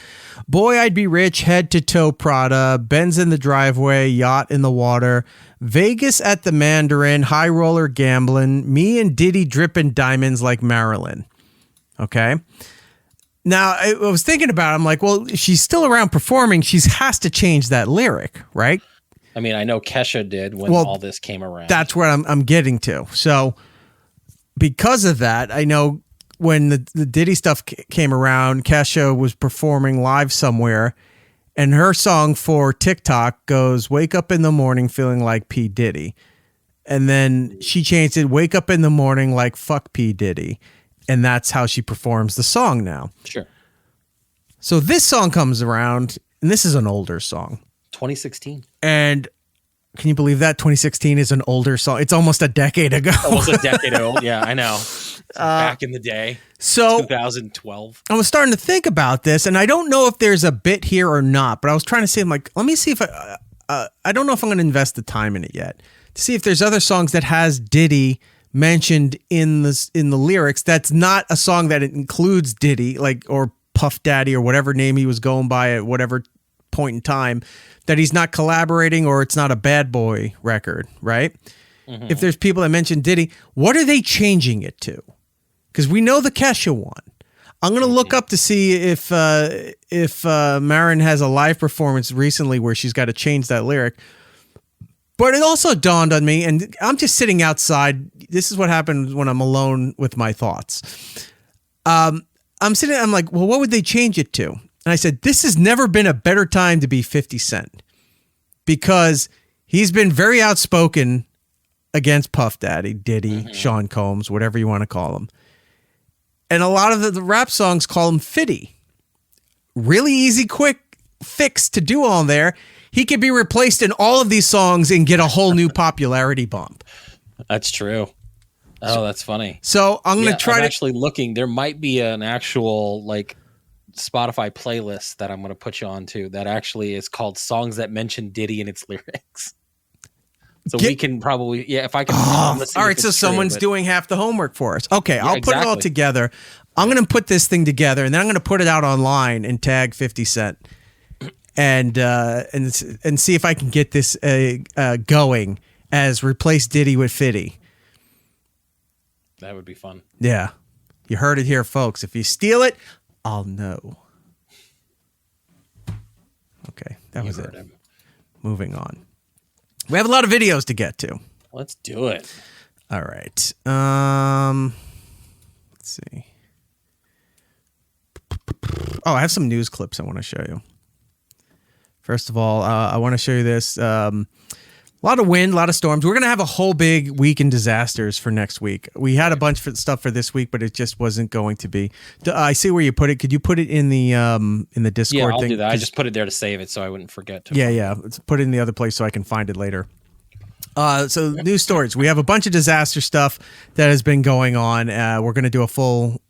Boy, I'd be rich, head to toe Prada, Benz in the driveway, yacht in the water, Vegas at the Mandarin, high roller gambling, me and Diddy dripping diamonds like Marilyn. Okay. Now I was thinking about it, I'm like, well, if she's still around performing, she has to change that lyric, right? I mean, I know Kesha did when all this came around. That's where I'm getting to. So because of that, I know when the Diddy stuff came around, Kesha was performing live somewhere, and her song for TikTok goes, "Wake up in the morning feeling like P. Diddy." And then she changed it, "Wake up in the morning like fuck P. Diddy." And that's how she performs the song now. Sure. So this song comes around, and this is an older song. 2016. And can you believe that? 2016 is an older song. It's almost a decade ago. Almost a decade old. Yeah, I know. Back in the day. So 2012. I was starting to think about this, and I don't know if there's a bit here or not, but I was trying to say, I'm like, let me see if I don't know if I'm going to invest the time in it yet to see if there's other songs that has Diddy mentioned in the lyrics. That's not a song that includes Diddy, like, or Puff Daddy or whatever name he was going by at whatever point in time, that he's not collaborating, or it's not a Bad Boy record, right? Mm-hmm. If there's people that mention Diddy, what are they changing it to? Because we know the Kesha one. I'm going to look up to see if Marin has a live performance recently where she's got to change that lyric. But it also dawned on me, and I'm just sitting outside. This is what happens when I'm alone with my thoughts. I'm like, well, what would they change it to? And I said, this has never been a better time to be 50 Cent, because he's been very outspoken against Puff Daddy, Diddy, Sean Combs, whatever you want to call him. And a lot of the rap songs call him Fitty. Really easy, quick fix to do on there. He could be replaced in all of these songs and get a whole new popularity bump. That's true. Oh, that's funny. So I'm going to try I'm to actually looking. There might be an actual like Spotify playlist that I'm going to put you onto that actually is called "Songs That Mention Diddy in Its Lyrics." So we can probably, if I can. All right, so someone's doing half the homework for us. Okay, I'll put it all together. I'm going to put this thing together, and then I'm going to put it out online and tag 50 Cent, and see if I can get this going as replace Diddy with Fitty. That would be fun. Yeah, you heard it here, folks. If you steal it, I'll know. Okay, that was it. Moving on. We have a lot of videos to get to. Let's do it. All right. Let's see. Oh, I have some news clips I want to show you. First of all, I want to show you this. A lot of wind, a lot of storms. We're going to have a whole big week in disasters for next week. We had a bunch of stuff for this week, but it just wasn't going to be. I see where you put it. Could you put it in the Discord Yeah, I'll thing? do that. I just put it there to save it so I wouldn't forget to. Yeah. Let's put it in the other place so I can find it later. So news stories. We have a bunch of disaster stuff that has been going on. We're going to do a full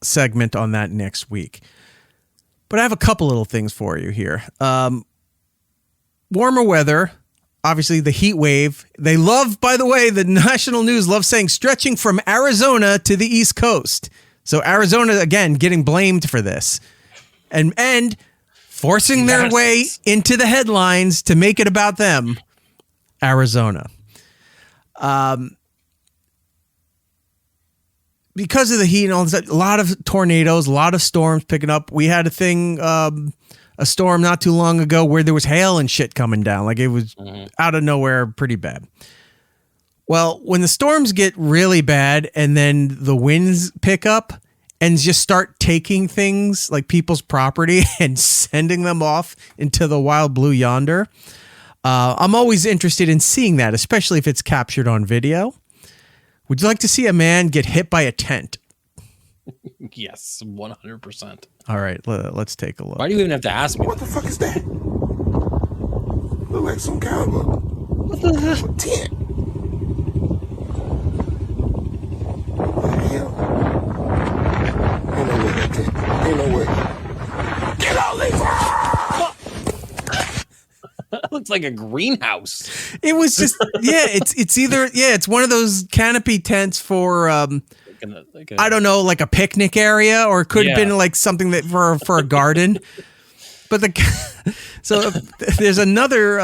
segment on that next week. But I have a couple little things for you here. Warmer weather. Obviously, the heat wave. They love, by the way, the national news loves saying stretching from Arizona to the East Coast. So Arizona, again, getting blamed for this. And forcing their way into the headlines to make it about them. Arizona. Because of the heat and all this, a lot of tornadoes, a lot of storms picking up. We had a storm not too long ago where there was hail and shit coming down. Like it was out of nowhere, pretty bad. Well, when the storms get really bad and then the winds pick up and just start taking things like people's property and sending them off into the wild blue yonder, I'm always interested in seeing that, especially if it's captured on video. Would you like to see a man get hit by a tent? Yes, 100%. All right, let's take a look. Why do you even have to ask me? What the fuck is that? Look like some kind of a tent. What the hell? Ain't no way that tent. Ain't no way. Get out, Lisa! That looks like a greenhouse. It was just, it's one of those canopy tents for, I don't know, like a picnic area, or it could have been like something that for a garden. But so there's another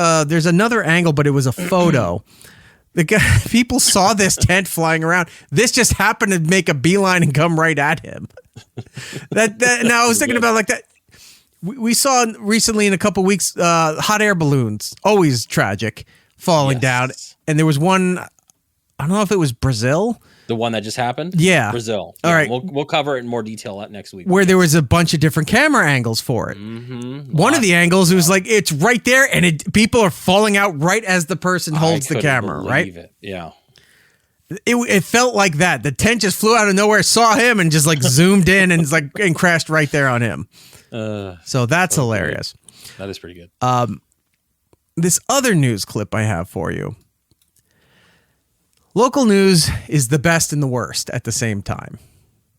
angle, but it was a photo. People saw this tent flying around. This just happened to make a beeline and come right at him. Now I was thinking about like that. We saw recently in a couple weeks, hot air balloons, always tragic, falling down. And there was one, I don't know if it was Brazil. The one that just happened? Yeah. Brazil. All right. We'll cover it in more detail next week. Where there was a bunch of different camera angles for it. Mm-hmm. One of the angles was like, it's right there, and people are falling out right as the person holds the camera, right? It. Yeah. It felt like that. The tent just flew out of nowhere, saw him, and just like zoomed in and crashed right there on him. So that's hilarious. Good. That is pretty good. This other news clip I have for you. Local news is the best and the worst at the same time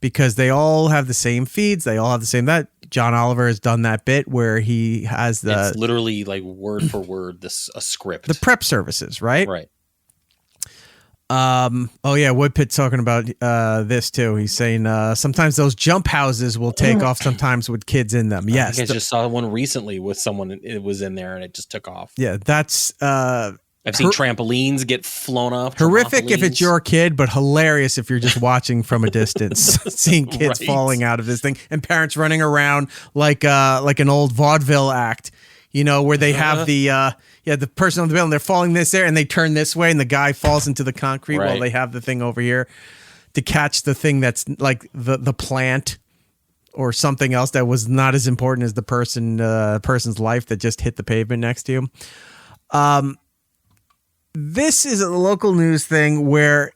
because they all have the same feeds. They all have the same that. John Oliver has done that bit where he has it's literally like word for word a script. The prep services, right? Right. Oh yeah, Woodpit's talking about this too. He's saying sometimes those jump houses will take off sometimes with kids in them. Yes. I just saw one recently with someone it was in there and it just took off. Yeah, that's I've seen trampolines get flown off. Horrific if it's your kid, but hilarious if you're just watching from a distance, seeing kids falling out of this thing and parents running around like an old vaudeville act, where they have the person on the building, they're falling this there and they turn this way and the guy falls into the concrete while they have the thing over here to catch the thing that's like the plant or something else that was not as important as the person's life that just hit the pavement next to you. This is a local news thing where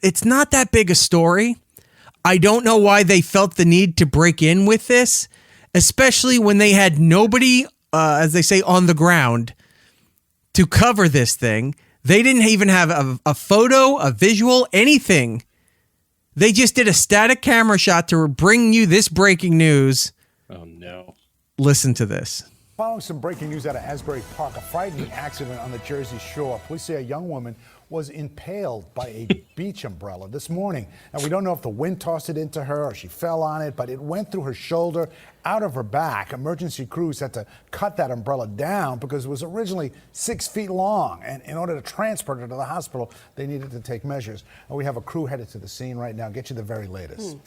it's not that big a story. I don't know why they felt the need to break in with this, especially when they had nobody, as they say, on the ground to cover this thing. They didn't even have a photo, a visual, anything. They just did a static camera shot to bring you this breaking news. Oh, no. Listen to this. Following some breaking news out of Asbury Park, a frightening accident on the Jersey Shore. Police say a young woman was impaled by a beach umbrella this morning. Now, we don't know if the wind tossed it into her or she fell on it, but it went through her shoulder, out of her back. Emergency crews had to cut that umbrella down because it was originally 6 feet long. And in order to transport her to the hospital, they needed to take measures. And we have a crew headed to the scene right now. Get you the very latest.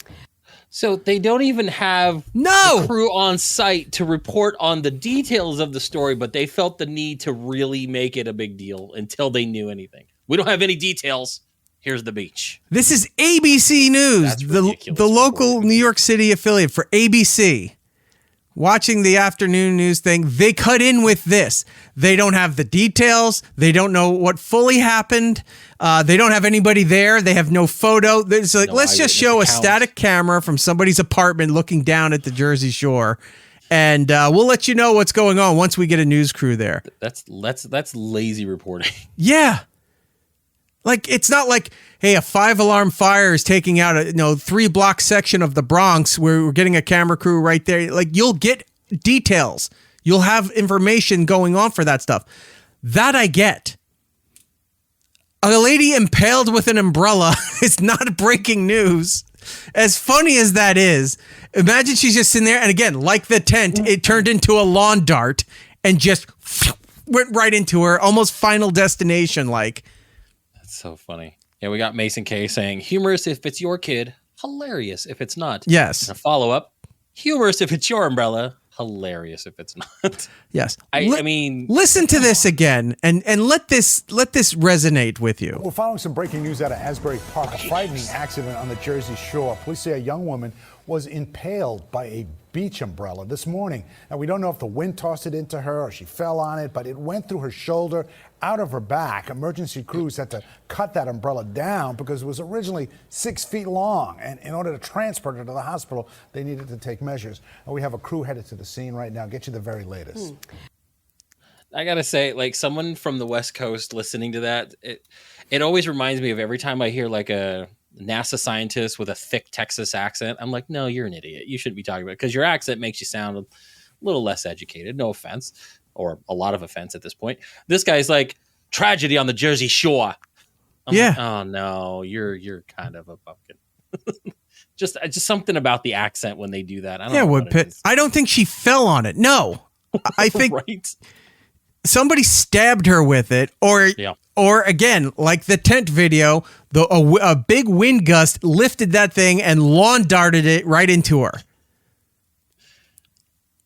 So they don't even have the crew on site to report on the details of the story, but they felt the need to really make it a big deal until they knew anything. We don't have any details. Here's the beach. This is ABC News, the local New York City affiliate for ABC. Watching the afternoon news thing, they cut in with this. They don't have the details. They don't know what fully happened. They don't have anybody there. They have no photo. It's like, let's just show a static camera from somebody's apartment looking down at the Jersey Shore, and we'll let you know what's going on once we get a news crew there. That's lazy reporting. Yeah. Like, it's not like, hey, a 5-alarm fire is taking out a 3-block section of the Bronx where we're getting a camera crew right there. Like, you'll get details. You'll have information going on for that stuff. That I get. A lady impaled with an umbrella is not breaking news. As funny as that is, imagine she's just sitting there, and again, like the tent, it turned into a lawn dart and just went right into her, almost Final Destination like. So funny. Yeah, we got Mason K saying, humorous if it's your kid, hilarious if it's not. Yes. And a follow-up, humorous if it's your umbrella, hilarious if it's not. Yes. I mean... Listen to this again and let this resonate with you. We're following some breaking news out of Asbury Park, a frightening accident on the Jersey Shore. Police say a young woman was impaled by a beach umbrella this morning. Now, we don't know if the wind tossed it into her or she fell on it, but it went through her shoulder, out of her back. Emergency crews had to cut that umbrella down because it was originally 6 feet long. And in order to transport her to the hospital, they needed to take measures. And we have a crew headed to the scene right now. Get you the very latest. I gotta say, like, someone from the West Coast listening to that, it always reminds me of every time I hear like a NASA scientist with a thick Texas accent. I'm like, no, you're an idiot. You shouldn't be talking about it because your accent makes you sound a little less educated. No offense, or a lot of offense at this point. This guy's like, tragedy on the Jersey Shore. I'm like, oh no, you're kind of a pumpkin. just something about the accent when they do that. I don't know Woodpit. I don't think she fell on it. No, I think somebody stabbed her with it, or again, like the tent video, a big wind gust lifted that thing and lawn darted it right into her.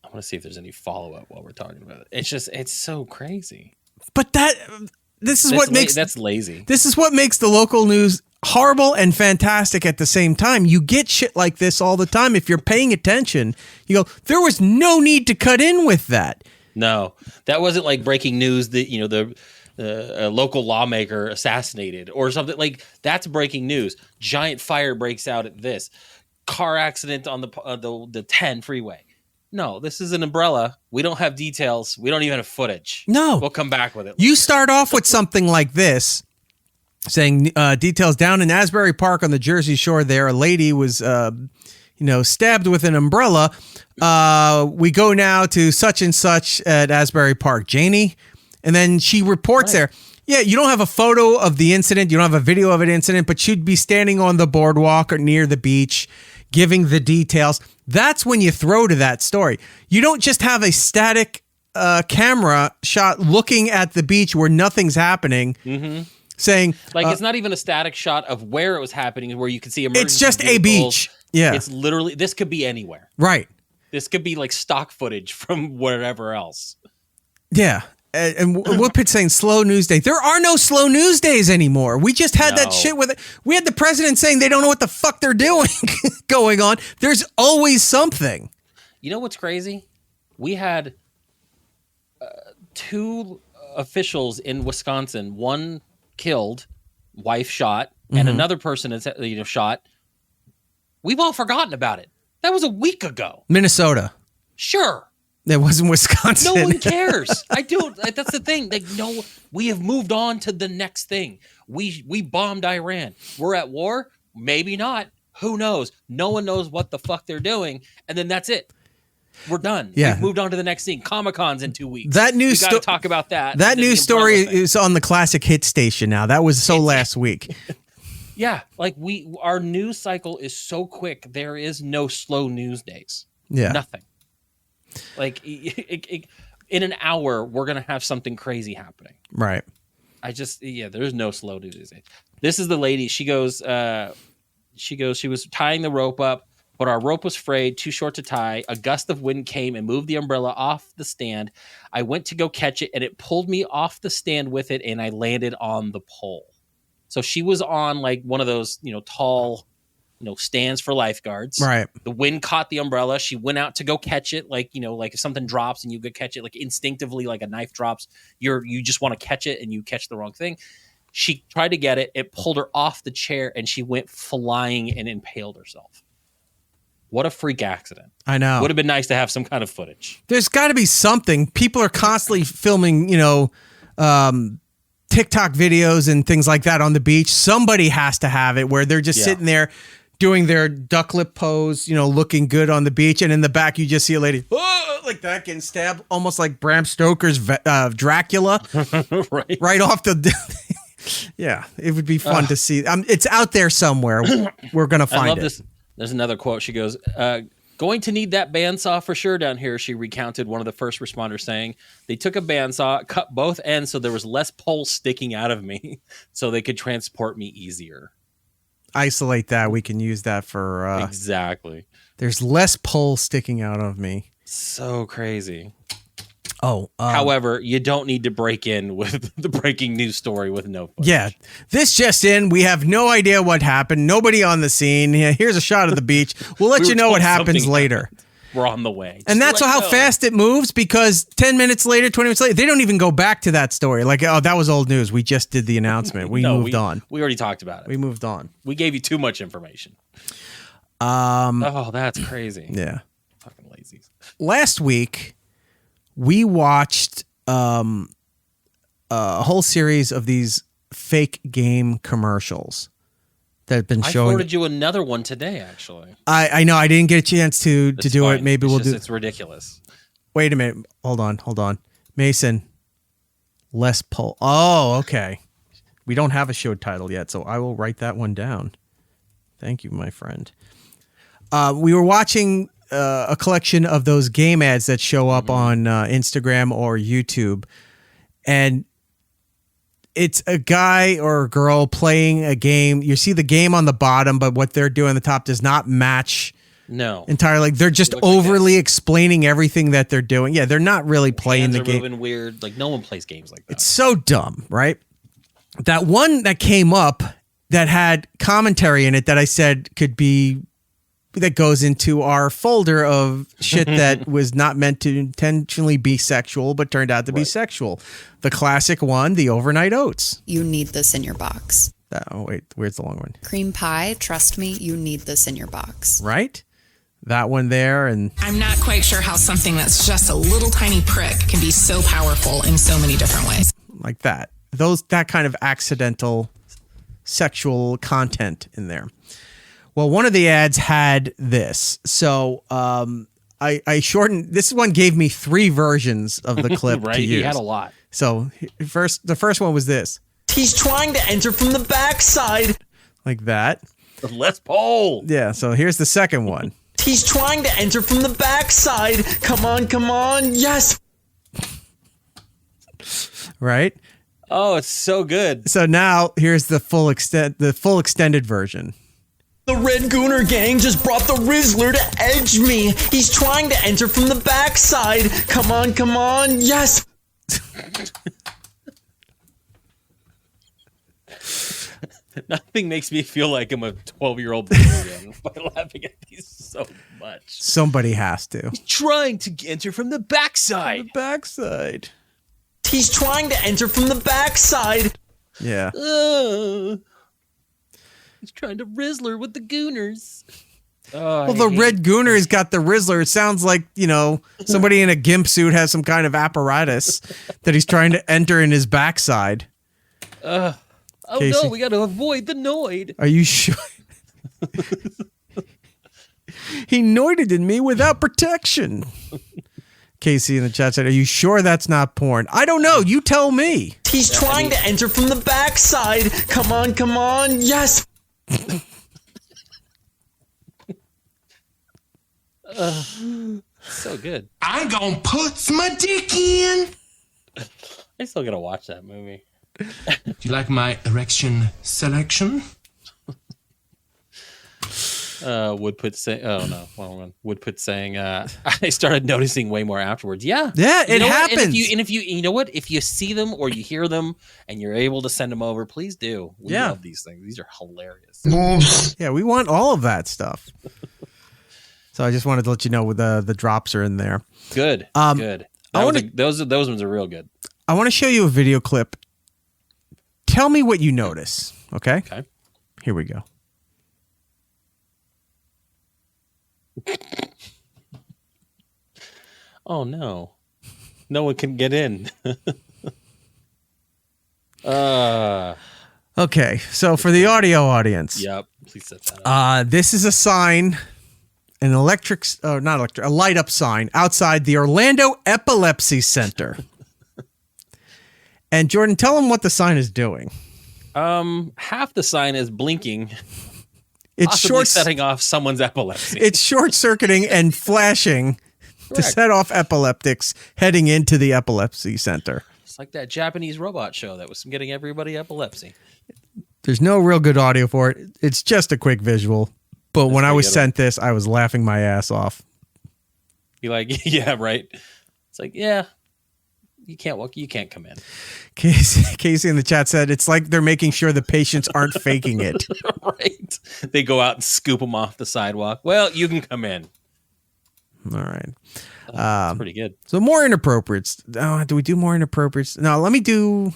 I want to see if there's any follow-up while we're talking about it. It's so crazy. But this is what makes that's lazy. This is what makes the local news horrible and fantastic at the same time. You get shit like this all the time. If you're paying attention, you go, there was no need to cut in with that. No, that wasn't like breaking news that, a local lawmaker assassinated or something. Like, that's breaking news. Giant fire breaks out at this. Car accident on the 10 freeway. No, this is an umbrella. We don't have details. We don't even have footage. No. We'll come back with it. You start off with something like this, saying details down in Asbury Park on the Jersey Shore there. A lady was, stabbed with an umbrella. We go now to such and such at Asbury Park. Janie. And then she reports there. Yeah, you don't have a photo of the incident. You don't have a video of an incident, but she'd be standing on the boardwalk or near the beach giving the details. That's when you throw to that story. You don't just have a static camera shot looking at the beach where nothing's happening, saying... Like, it's not even a static shot of where it was happening, where you can see emergency It's just vehicles. a beach. Yeah. It's literally... This could be anywhere. Right. This could be like stock footage from whatever else. Yeah. And Whippet's saying slow news day. There are no slow news days anymore. We just had that shit with it. We had the president saying they don't know what the fuck they're doing going on. There's always something. You know what's crazy? We had 2 officials in Wisconsin, one killed, wife shot, and another person is shot. We've all forgotten about it. That was a week ago. Minnesota. Sure. That wasn't Wisconsin. No one cares. I don't. That's the thing. Like, no, we have moved on to the next thing. We bombed Iran. We're at war. Maybe not. Who knows? No one knows what the fuck they're doing. And then that's it. We're done. Yeah. We've moved on to the next thing. Comic-Con's in 2 weeks. That news we got to talk about that. That news story is on the classic hit station now. That was last week. Yeah, like our news cycle is so quick. There is no slow news days. Yeah, nothing. Like in an hour, we're gonna have something crazy happening. Right. There's no slow news days. This is the lady. She goes. She was tying the rope up, but our rope was frayed, too short to tie. A gust of wind came and moved the umbrella off the stand. I went to go catch it, and it pulled me off the stand with it, and I landed on the pole. So she was on like one of those, tall, stands for lifeguards. Right. The wind caught the umbrella. She went out to go catch it. Like, like if something drops and you go catch it, like instinctively, like a knife drops, you just want to catch it and you catch the wrong thing. She tried to get it. It pulled her off the chair and she went flying and impaled herself. What a freak accident. I know. Would have been nice to have some kind of footage. There's got to be something. People are constantly filming, TikTok videos and things like that on the beach. Somebody has to have it where they're just sitting there doing their duck lip pose, looking good on the beach. And in the back, you just see a lady like that getting stabbed, almost like Bram Stoker's Dracula. right off the... Yeah, it would be fun to see. It's out there somewhere. We're going to find it. I love this. There's another quote. She goes, going to need that bandsaw for sure down here, she recounted one of the first responders saying. They took a bandsaw, cut both ends so there was less pole sticking out of me so they could transport me easier. Isolate that. We can use that for... exactly. There's less pole sticking out of me. So crazy. Oh, however, you don't need to break in with the breaking news story with no footage. Yeah, this just in. We have no idea what happened. Nobody on the scene. Here's a shot of the beach. We'll let you know what happens later. We're on the way. And that's how fast it moves because 10 minutes later, 20 minutes later, they don't even go back to that story. Like, oh, that was old news. We just did the announcement. We moved on. We already talked about it. We moved on. We gave you too much information. Oh, that's crazy. Yeah. Fucking lazy. Last week... we watched a whole series of these fake game commercials that have been showing. I forwarded you another one today, actually. I know. I didn't get a chance to do it. Maybe we'll do. It's ridiculous. Wait a minute. Hold on. Mason. Les Paul. Oh, okay. We don't have a show title yet, so I will write that one down. Thank you, my friend. We were watching... a collection of those game ads that show up on Instagram or YouTube. And it's a guy or a girl playing a game. You see the game on the bottom, but what they're doing on the top does not match entirely. They're just overly explaining everything that they're doing. Yeah, they're not really playing the game. Moving weird. Like, no one plays games like that. It's so dumb, right? that one that came up that had commentary in it that I said that goes into our folder of shit that was not meant to intentionally be sexual, but turned out to be sexual. The classic one, the overnight oats. You need this in your box. Oh, wait, where's the long one? Cream pie, trust me, you need this in your box. Right? That one there. And I'm not quite sure how something that's just a little tiny prick can be so powerful in so many different ways. Like that. That kind of accidental sexual content in there. Well, one of the ads had this. So I shortened. This one gave me 3 versions of the clip right? to use. He had a lot. So the first one was this. He's trying to enter from the backside. Like that. The Les Paul. Yeah, so here's the second one. He's trying to enter from the backside. Come on. Yes. Right? Oh, it's so good. So now here's the full extended version. The Red Gooner gang just brought the Rizzler to edge me. He's trying to enter from the backside. Come on. Yes. Nothing makes me feel like I'm a 12-year-old again by laughing at these so much. Somebody has to. He's trying to enter from the backside. He's trying to enter from the backside. Yeah. He's trying to Rizzler with the Gooners. Well, the Red Gooner's got the Rizzler. It sounds like, somebody in a gimp suit has some kind of apparatus that he's trying to enter in his backside. Oh Casey. no, we got to avoid the Noid. Are you sure? He noided in me without protection. Casey in the chat said, are you sure that's not porn? I don't know. You tell me. He's trying to enter from the backside. Come on. Yes. So good. I'm gonna put my dick in. I still gotta watch that movie. Do you like my erection selection? Woodput saying, I started noticing way more afterwards. Yeah, it happens. And if you you know what, if you see them or you hear them and you're able to send them over, please do. We love these things. These are hilarious. Yeah, we want all of that stuff. So I just wanted to let you know the drops are in there. Good. Good. Those ones are real good. I want to show you a video clip. Tell me what you notice. Okay. Here we go. Oh no. No one can get in. Okay, so for the audio audience. Yep. Please set that up. This is a sign, a light up sign outside the Orlando Epilepsy Center. And Jordan, tell them what the sign is doing. Half the sign is blinking. It's possibly setting off someone's epilepsy. It's short-circuiting and flashing to set off epileptics heading into the epilepsy center. It's like that Japanese robot show that was getting everybody epilepsy. There's no real good audio for it. It's just a quick visual. But when I was sent this, I was laughing my ass off. You're like, yeah, right. It's like, yeah, you can't walk. You can't come in. Casey in the chat said, it's like they're making sure the patients aren't faking it. Right. They go out and scoop them off the sidewalk. Well, you can come in. All right. That's pretty good. So more inappropriate. Do we do more inappropriate? No, let me do.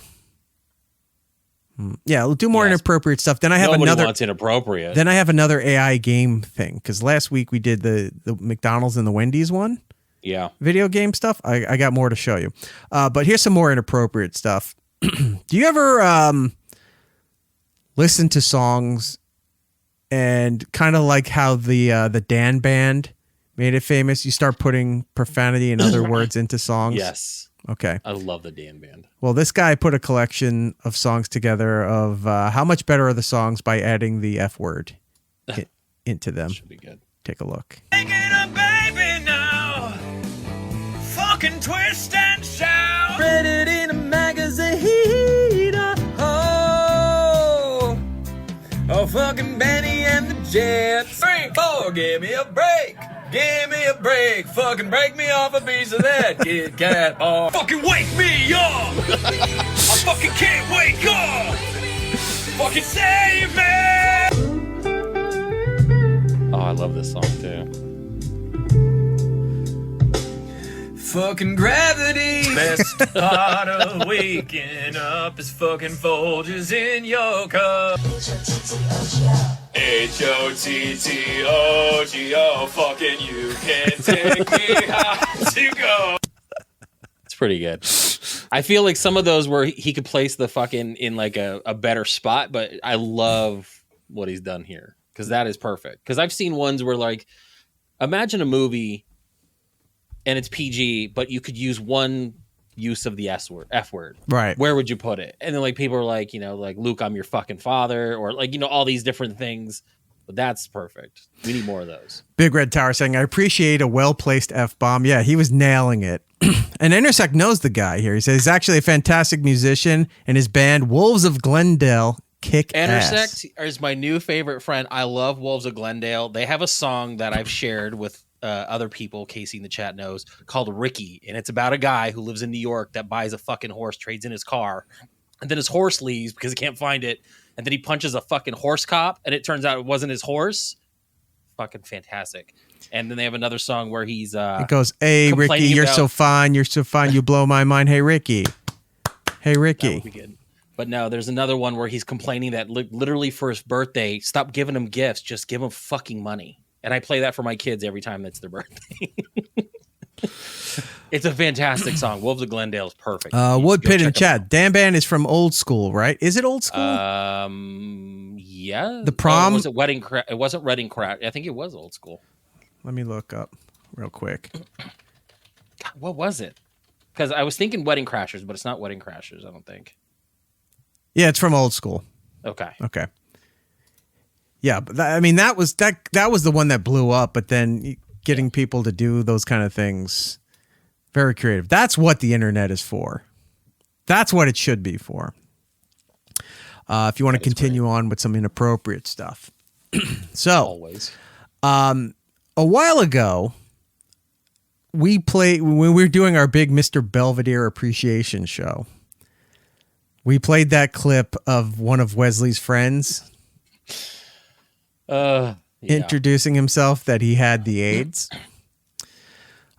Yeah, we'll do more inappropriate stuff. Then I have Nobody wants inappropriate. Then I have another AI game thing because last week we did the McDonald's and the Wendy's one. Yeah. Video game stuff. I got more to show you. But here's some more inappropriate stuff. Do you ever listen to songs and kind of like how the Dan Band made it famous? You start putting profanity and other words into songs. Yes. Okay. I love the Dan Band. Well, this guy put a collection of songs together of how much better are the songs by adding the F word into them. Should be good. Take a look. Take it up, baby, now. Fucking twist and shout. Read it in a magazine. Oh, fucking Benny and the Jets. 3, 4, give me a break. Give me a break. Fucking break me off a piece of that Kit Kat bar. Fucking wake me up. fucking can't wake up. Fucking save me. Oh, I love this song too. Fucking gravity. Best part of waking up is fucking Folgers in your cup. H-O-T-T-O-G-O. Fucking you can't take me out to go. It's pretty good. I feel like some of those where he could place the fucking in like a better spot, but I love what he's done here because that is perfect. Because I've seen ones where like, imagine a movie and it's PG, but you could use one use of the F word. Right. Where would you put it? And then like people are like, you know, like Luke, I'm your fucking father, or like, you know, all these different things. But that's perfect. We need more of those. Big Red Tower saying, I appreciate a well-placed F-bomb. Yeah, he was nailing it. And Intersect knows the guy here. He says he's actually a fantastic musician, and his band, Wolves of Glendale, kick ass. Intersect is my new favorite friend. I love Wolves of Glendale. They have a song that I've shared with other people, Casey in the chat knows, called Ricky. And it's about a guy who lives in New York that buys a fucking horse, trades in his car. And then his horse leaves because he can't find it. And then he punches a fucking horse cop. And it turns out it wasn't his horse. Fucking fantastic. And then they have another song where he's it goes, hey, Ricky, you're so fine. You're so fine. You blow my mind. Hey, Ricky. Hey, Ricky. That would be good. But no, there's another one where he's complaining that literally for his birthday, stop giving him gifts. Just give him fucking money. And I play that for my kids every time it's their birthday. It's a fantastic song. Wolves of Glendale is perfect. Wood Pit in chat. Dan Band is from Old School, right? Is it Old School? Yeah. The Prom? Was it Wedding? It wasn't Wedding Crash. I think it was Old School. Let me look up real quick. God, what was it? Because I was thinking Wedding Crashers, but it's not Wedding Crashers, I don't think. Yeah, it's from Old School. Okay. Yeah, but that was the one that blew up, but then getting people to do those kind of things, very creative. That's what the internet is for. That's what it should be for. If you want to continue on with some inappropriate stuff. So, always. A while ago, when we were doing our big Mr. Belvedere appreciation show, we played that clip of one of Wesley's friends introducing himself that he had the AIDS.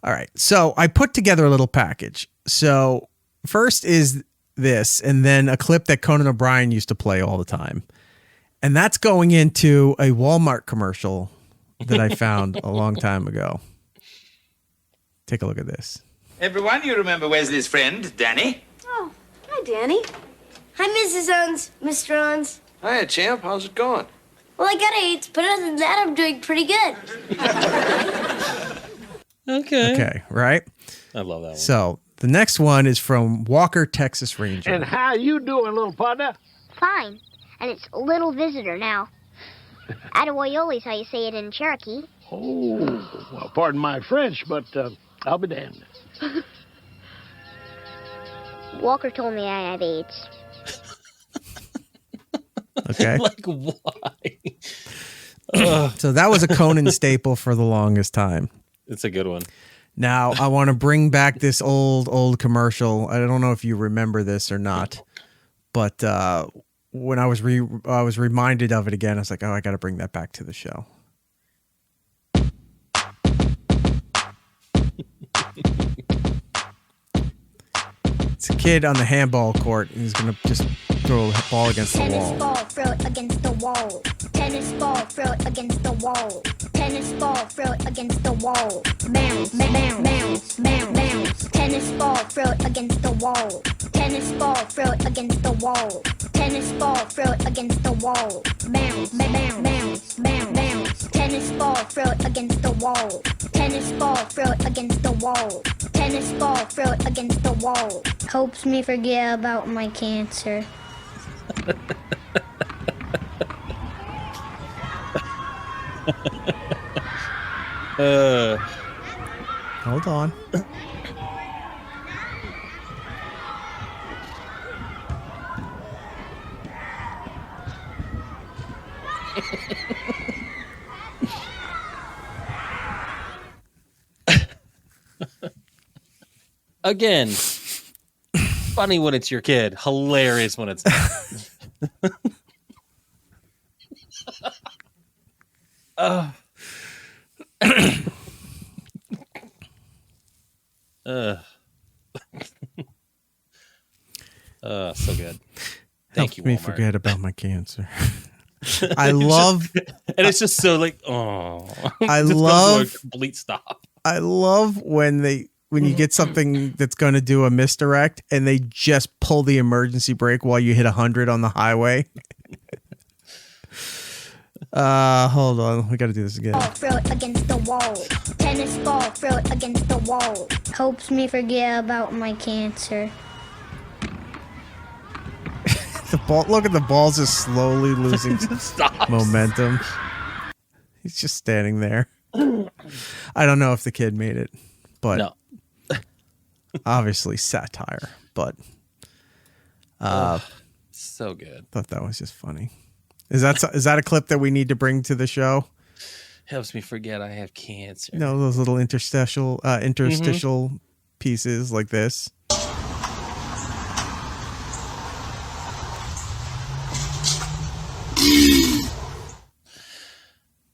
All right. So I put together a little package. So first is this, and then a clip that Conan O'Brien used to play all the time. And that's going into a Walmart commercial that I found a long time ago. Take a look at this. Everyone, you remember Wesley's friend, Danny? Oh, hi, Danny. Hi, Mrs. Owens, Mr. Owens. Hiya, champ. How's it going? Well, I got AIDS, but other than that, I'm doing pretty good. Okay, right? I love that one. So the next one is from Walker, Texas Ranger. And how you doing, little partner? Fine. And it's little visitor now. Attaboyoli's how you say it in Cherokee. Oh, well, pardon my French, but I'll be damned. Walker told me I have AIDS. Okay. Like, why? So that was a Conan staple for the longest time. It's a good one. Now, I want to bring back this old commercial. I don't know if you remember this or not, but when I was reminded of it again, I was like, oh, I got to bring that back to the show. It's a kid on the handball court, and he's going to just throw a ball against the wall. Tennis ball, throw it against the wall. Tennis ball, throw it against the wall. Tennis ball, throw it against the wall. Bounce, bounce, bounce, bounce, bounce. Tennis ball, throw it against the wall. Tennis ball, throw it against the wall. Tennis ball, throw it against the wall. Bounce, bounce, bounce, bounce, bounce. Tennis ball, throw it against the wall. Tennis ball, throw it against the wall. Tennis ball, throw it against the wall. Helps me forget about my cancer. Hold on. Again, Funny when it's your kid. Hilarious when it's not. So good. Thank you, Helped me Walmart. forget about my cancer. I love, and it's just so like, oh, I just love goes to a complete stop. I love when you get something that's going to do a misdirect and they just pull the emergency brake while you hit 100 on the highway. Hold on, we got to do this again. Ball, throw it against the wall. Tennis ball, throw it against the wall. Helps me forget about my cancer. The ball, look at the balls just slowly losing momentum. He's just standing there. I don't know if the kid made it, but no. Obviously satire, but so good. Thought that was just funny. Is that a clip that we need to bring to the show? Helps me forget I have cancer. No, those little interstitial pieces like this.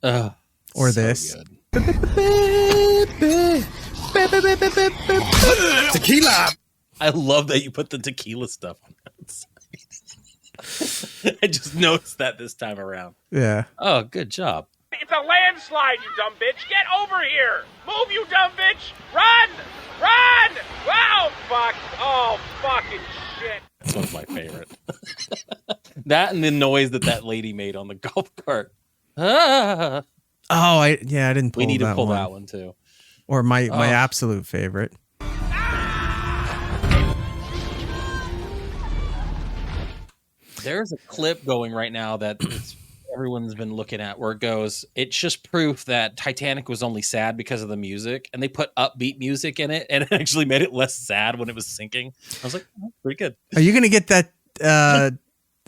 Or so this. Tequila. I love that you put the tequila stuff on that. I just noticed that this time around. Yeah. Oh, good job. It's a landslide, you dumb bitch. Get over here. Move, you dumb bitch. Run. Run. Wow, fuck. Oh, fucking shit. That's one of my favorite. That and the noise that lady made on the golf cart. Ah. Oh, I didn't pull that one. We need to pull that one too. Or my absolute favorite. There's a clip going right now that everyone's been looking at where it goes, it's just proof that Titanic was only sad because of the music, and they put upbeat music in it, and it actually made it less sad when it was sinking. I was like, oh, pretty good. Are you going to get that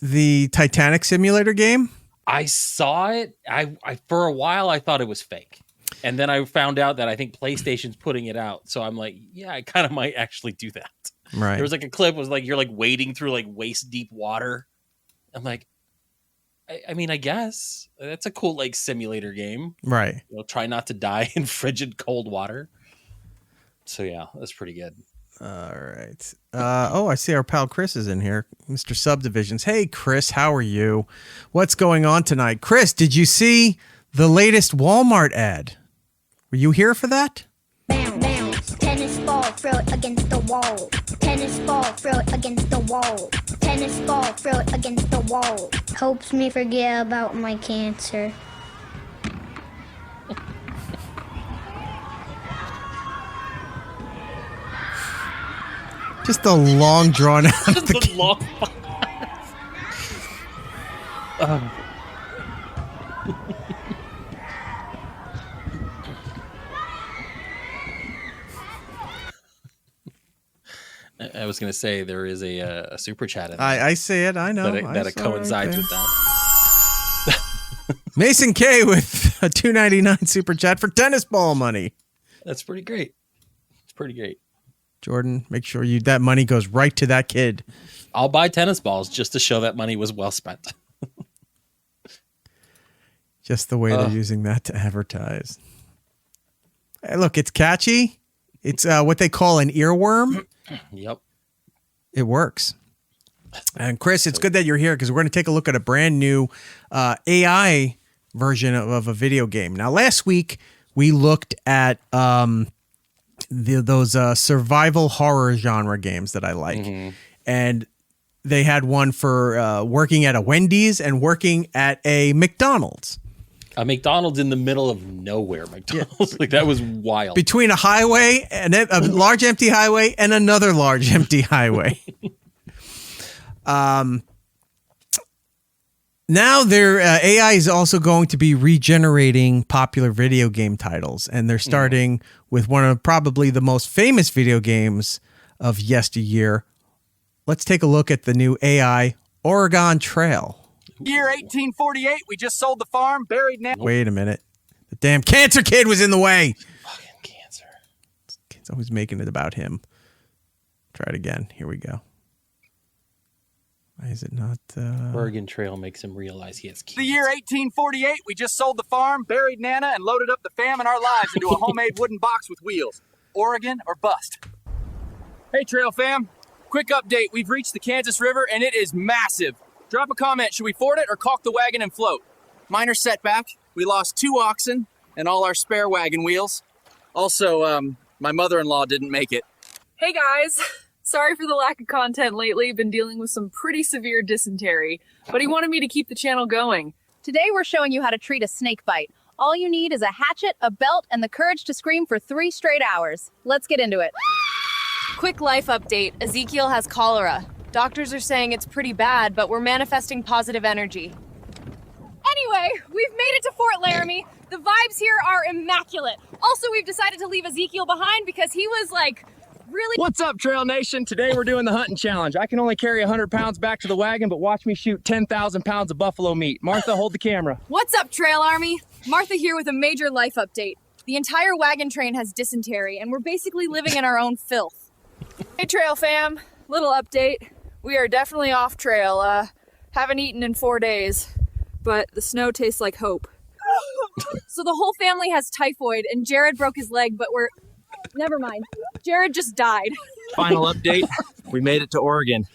the Titanic simulator game? I saw it. I for a while I thought it was fake. And then I found out that I think PlayStation's putting it out. So I'm like, yeah, I kind of might actually do that. Right. There was like a clip was like you're like wading through like waist deep water. I'm like, I mean, I guess that's a cool like simulator game. Right. You know, try not to die in frigid cold water. So yeah, that's pretty good. All right. I see our pal Chris is in here. Mr. Subdivisions. Hey, Chris, how are you? What's going on tonight? Chris, did you see the latest Walmart ad? Were you here for that? Bounce, bounce. Tennis ball, throw it against the wall. Tennis ball, throw it against the wall. Tennis ball, throw it against the wall. Helps me forget about my cancer. Just a long drawn out. Just a long. I was going to say there is a super chat in there. I see it. I know. That coincides with that. Mason K with a $2.99 super chat for tennis ball money. That's pretty great. It's pretty great. Jordan, make sure that money goes right to that kid. I'll buy tennis balls just to show that money was well spent. Just the way they're using that to advertise. Hey, look, it's catchy. It's what they call an earworm. Yep. It works. And Chris, it's good that you're here because we're going to take a look at a brand new AI version of a video game. Now, last week we looked at those survival horror genre games that I like. Mm-hmm. And they had one for working at a Wendy's and working at a McDonald's. A McDonald's in the middle of nowhere. McDonald's, yeah. Like that was wild. Between a highway and a large empty highway and another large empty highway. Now their AI is also going to be regenerating popular video game titles, and they're starting with one of probably the most famous video games of yesteryear. Let's take a look at the new AI Oregon Trail. Year 1848, we just sold the farm, buried now. Wait a minute. The damn cancer kid was in the way. Fucking cancer. Kid's always making it about him. Try it again. Here we go. Why is it not? Oregon Trail makes him realize he has keys. The year 1848, we just sold the farm, buried Nana, and loaded up the fam and our lives into a homemade wooden box with wheels. Oregon or bust. Hey, Trail fam. Quick update. We've reached the Kansas River, and it is massive. Drop a comment. Should we ford it or caulk the wagon and float? Minor setback. We lost 2 oxen and all our spare wagon wheels. Also, my mother-in-law didn't make it. Hey, guys. Sorry for the lack of content lately. Been dealing with some pretty severe dysentery, but he wanted me to keep the channel going. Today we're showing you how to treat a snake bite. All you need is a hatchet, a belt, and the courage to scream for 3 straight hours. Let's get into it. Quick life update. Ezekiel has cholera. Doctors are saying it's pretty bad, but we're manifesting positive energy. Anyway, we've made it to Fort Laramie. The vibes here are immaculate. Also, we've decided to leave Ezekiel behind because he was really... What's up, Trail Nation? Today we're doing the hunting challenge. I can only carry 100 pounds back to the wagon, but watch me shoot 10,000 pounds of buffalo meat. Martha, hold the camera. What's up, Trail Army? Martha here with a major life update. The entire wagon train has dysentery, and we're basically living in our own filth. Hey, Trail fam. Little update. We are definitely off trail. Haven't eaten in 4 days, but the snow tastes like hope. So the whole family has typhoid, and Jared broke his leg, but we're... Never mind. Jared just died. Final update. We made it to Oregon.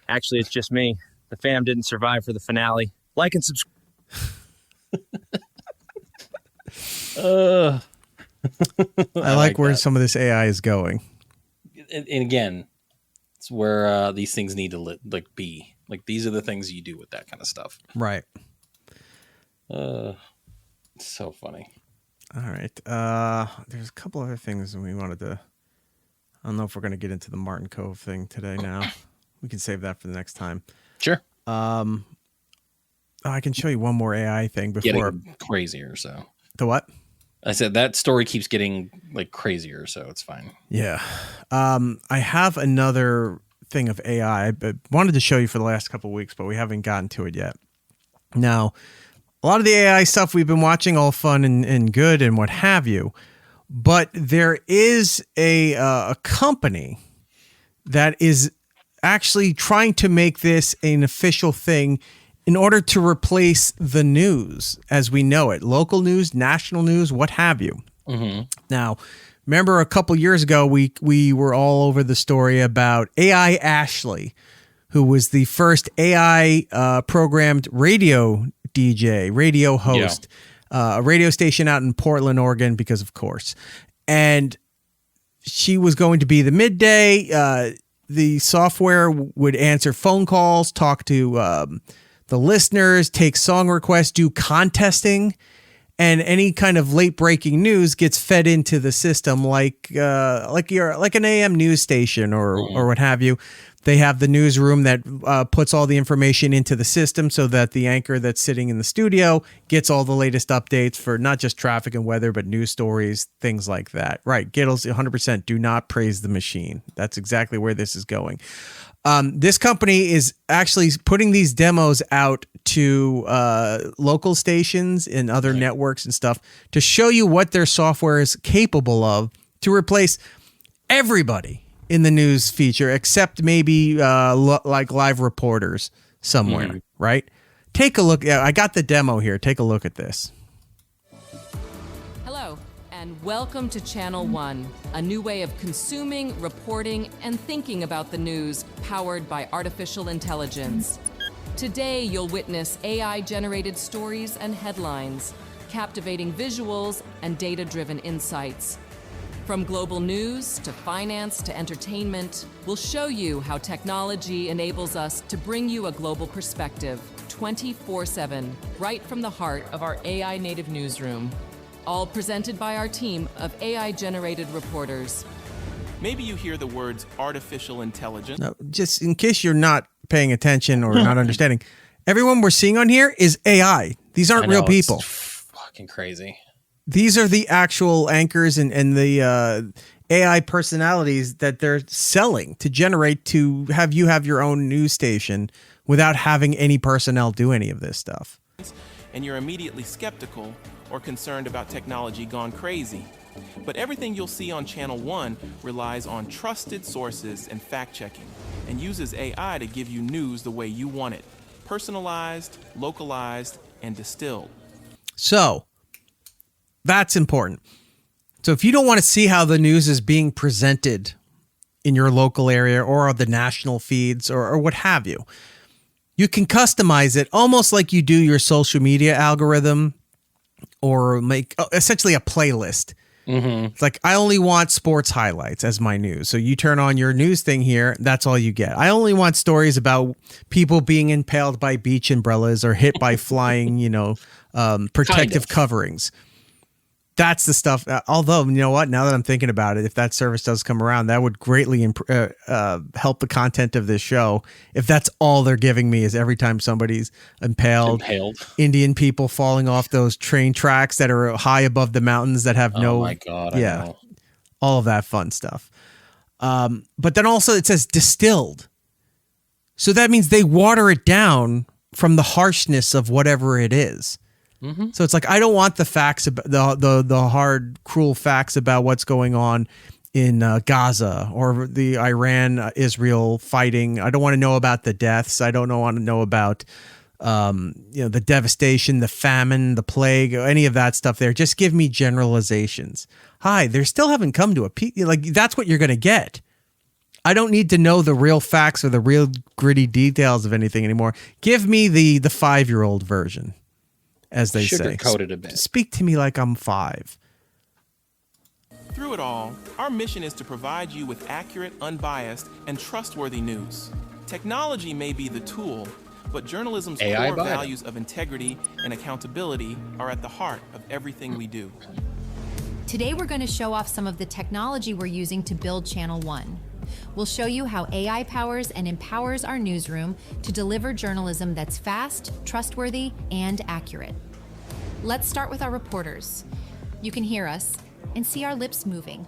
Actually, it's just me. The fam didn't survive for the finale. Like and subscribe. I like where some of this AI is going. And again, it's where these things need to be. Like, these are the things you do with that kind of stuff. Right. So funny. All right. There's a couple other things we wanted to... I don't know if we're going to get into the Martin Cove thing today now. We can save that for the next time. Sure. I can show you one more AI thing before... Getting crazier, so... The what? I said that story keeps getting, crazier, so it's fine. Yeah. I have another thing of AI. I wanted to show you for the last couple of weeks, but we haven't gotten to it yet. Now... A lot of the AI stuff we've been watching, all fun and good and what have you. But there is a company that is actually trying to make this an official thing in order to replace the news as we know it. Local news, national news, what have you. Mm-hmm. Now, remember a couple years ago, we were all over the story about AI Ashley, who was the first AI programmed radio DJ, radio host, a radio station out in Portland, Oregon, because of course. And she was going to be the midday. The software would answer phone calls, talk to the listeners, take song requests, do contesting, and any kind of late breaking news gets fed into the system like an AM news station or what have you. They have the newsroom that puts all the information into the system so that the anchor that's sitting in the studio gets all the latest updates for not just traffic and weather, but news stories, things like that. Right. Gittles, 100%. Do not praise the machine. That's exactly where this is going. This company is actually putting these demos out to local stations and other networks and stuff to show you what their software is capable of to replace everybody in the news feature, except maybe like live reporters somewhere, right? Take a look. I got the demo here. Take a look at this. Hello, and welcome to Channel One, a new way of consuming, reporting, and thinking about the news powered by artificial intelligence. Today, you'll witness AI-generated stories and headlines, captivating visuals, and data-driven insights. From global news to finance to entertainment, we'll show you how technology enables us to bring you a global perspective 24/7, right from the heart of our AI native newsroom. All presented by our team of AI-generated reporters. Maybe you hear the words artificial intelligence. Now, just in case you're not paying attention or not understanding, everyone we're seeing on here is AI. These aren't real people. It's fucking crazy. These are the actual anchors and the AI personalities that they're selling to generate to have you have your own news station without having any personnel do any of this stuff. And you're immediately skeptical or concerned about technology gone crazy. But everything you'll see on Channel 1 relies on trusted sources and fact-checking, and uses AI to give you news the way you want it. Personalized, localized, and distilled. So, that's important. So if you don't want to see how the news is being presented in your local area or the national feeds or what have you, you can customize it almost like you do your social media algorithm or make essentially a playlist. It's like, I only want sports highlights as my news. So you turn on your news thing here, that's all you get. I only want stories about people being impaled by beach umbrellas or hit by flying, protective coverings. That's the stuff. Although, you know what? Now that I'm thinking about it, if that service does come around, that would greatly help the content of this show. If that's all they're giving me is every time somebody's impaled. Indian people falling off those train tracks that are high above the mountains that have no. Oh my God! I know. All of that fun stuff. But then also it says distilled, so that means they water it down from the harshness of whatever it is. So it's like, I don't want the facts about the hard, cruel facts about what's going on in Gaza or the Iran-Israel fighting. I don't want to know about the deaths. I don't want to know about the devastation, the famine, the plague, any of that stuff there. Just give me generalizations. Hi, they still haven't come to a peak. Like, that's what you're going to get. I don't need to know the real facts or the real gritty details of anything anymore. Give me the 5-year-old version. As they say, sugar-coated a bit. Speak to me like I'm 5. Through it all, our mission is to provide you with accurate, unbiased, and trustworthy news. Technology may be the tool, but journalism's core values of integrity and accountability are at the heart of everything we do. Today we're going to show off some of the technology we're using to build Channel 1. We'll show you how AI powers and empowers our newsroom to deliver journalism that's fast, trustworthy, and accurate. Let's start with our reporters. You can hear us and see our lips moving,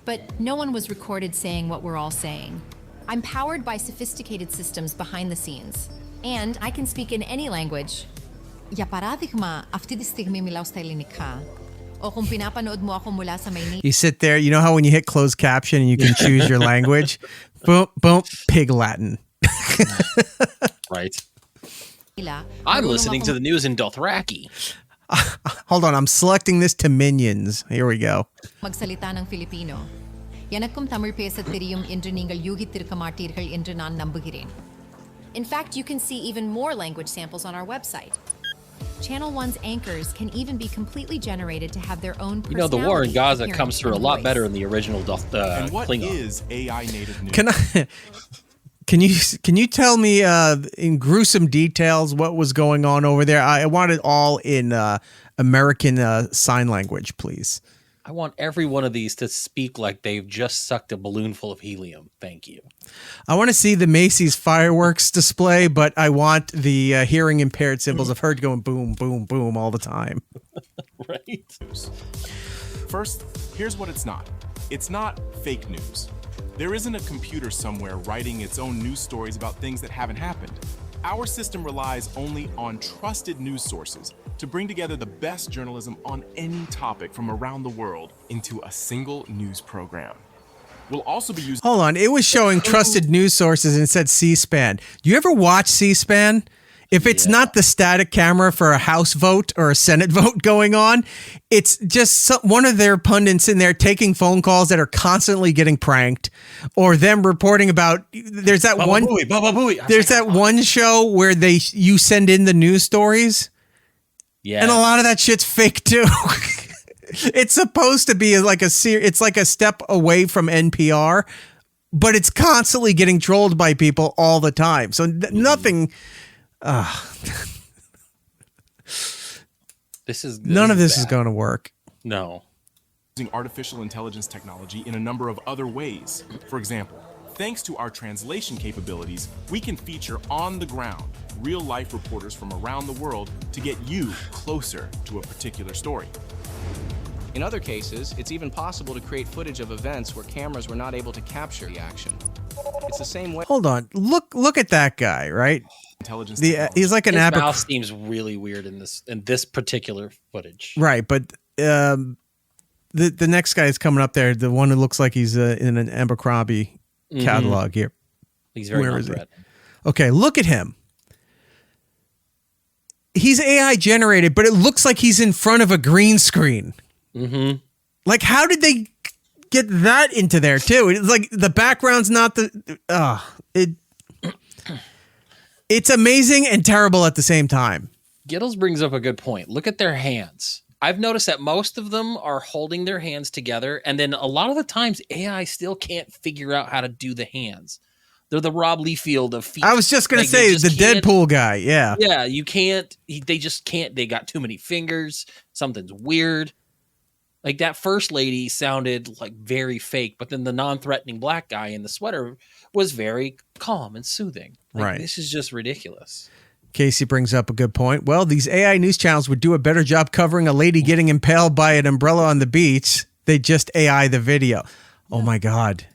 but no one was recorded saying what we're all saying. I'm powered by sophisticated systems behind the scenes, and I can speak in any language. Για παράδειγμα, αυτή τη στιγμή μιλάω στα ελληνικά. You sit there, you know how when you hit closed caption and you can choose your language? Boom, boom, pig Latin. Right. I'm listening to the news in Dothraki. Hold on, I'm selecting this to Minions. Here we go. Magsalita ng Filipino. எனக்கும் தமிழ் பேசத் தெரியும் என்று நீங்கள் யூகித்திருக்க மாட்டீர்கள் என்று நான் நம்புகிறேன். In fact, you can see even more language samples on our website. Channel 1's anchors can even be completely generated to have their own personality. The war in Gaza comes through a lot better in the original And what Klingon. is AI native news? Can you tell me in gruesome details what was going on over there? I want it all in American Sign Language, please. I want every one of these to speak like they've just sucked a balloon full of helium. Thank you. I want to see the Macy's fireworks display, but I want the hearing impaired symbols of her going boom, boom, boom all the time. Right. First, here's what it's not. It's not fake news. There isn't a computer somewhere writing its own news stories about things that haven't happened. Our system relies only on trusted news sources to bring together the best journalism on any topic from around the world into a single news program. We'll also be using... Hold on, it was showing trusted news sources and it said C-SPAN. Do you ever watch C-SPAN? If it's not the static camera for a House vote or a Senate vote going on, it's just one of their pundits in there taking phone calls that are constantly getting pranked, or them reporting about. There's that one show where you send in the news stories, and a lot of that shit's fake too. It's supposed to be like it's like a step away from NPR, but it's constantly getting trolled by people all the time. So nothing. None of this is going to work. No. Using artificial intelligence technology in a number of other ways. For example, thanks to our translation capabilities, we can feature on the ground real-life reporters from around the world to get you closer to a particular story. In other cases, it's even possible to create footage of events where cameras were not able to capture the action. It's the same way. Hold on. Look at that guy, right? Intelligence. He's like an His mouth seems really weird in this particular footage. Right, but the next guy is coming up there. The one who looks like he's in an Abercrombie catalog here. He's very Where is he? non-threat. Okay, look at him. He's AI generated, but it looks like he's in front of a green screen. Mm-hmm. Like, how did they get that into there too? It's like the background's not the. It's amazing and terrible at the same time. Gittles brings up a good point. Look at their hands. I've noticed that most of them are holding their hands together, and then a lot of the times AI still can't figure out how to do the hands. They're the Rob Liefeld of feet. I was just going to say the Deadpool guy. Yeah. Yeah, you can't. They just can't. They got too many fingers. Something's weird. Like that first lady sounded like very fake, but then the non-threatening black guy in the sweater was very calm and soothing. Like, right. This is just ridiculous. Casey brings up a good point. Well, these AI news channels would do a better job covering a lady getting impaled by an umbrella on the beach. They just AI the video. Oh my God.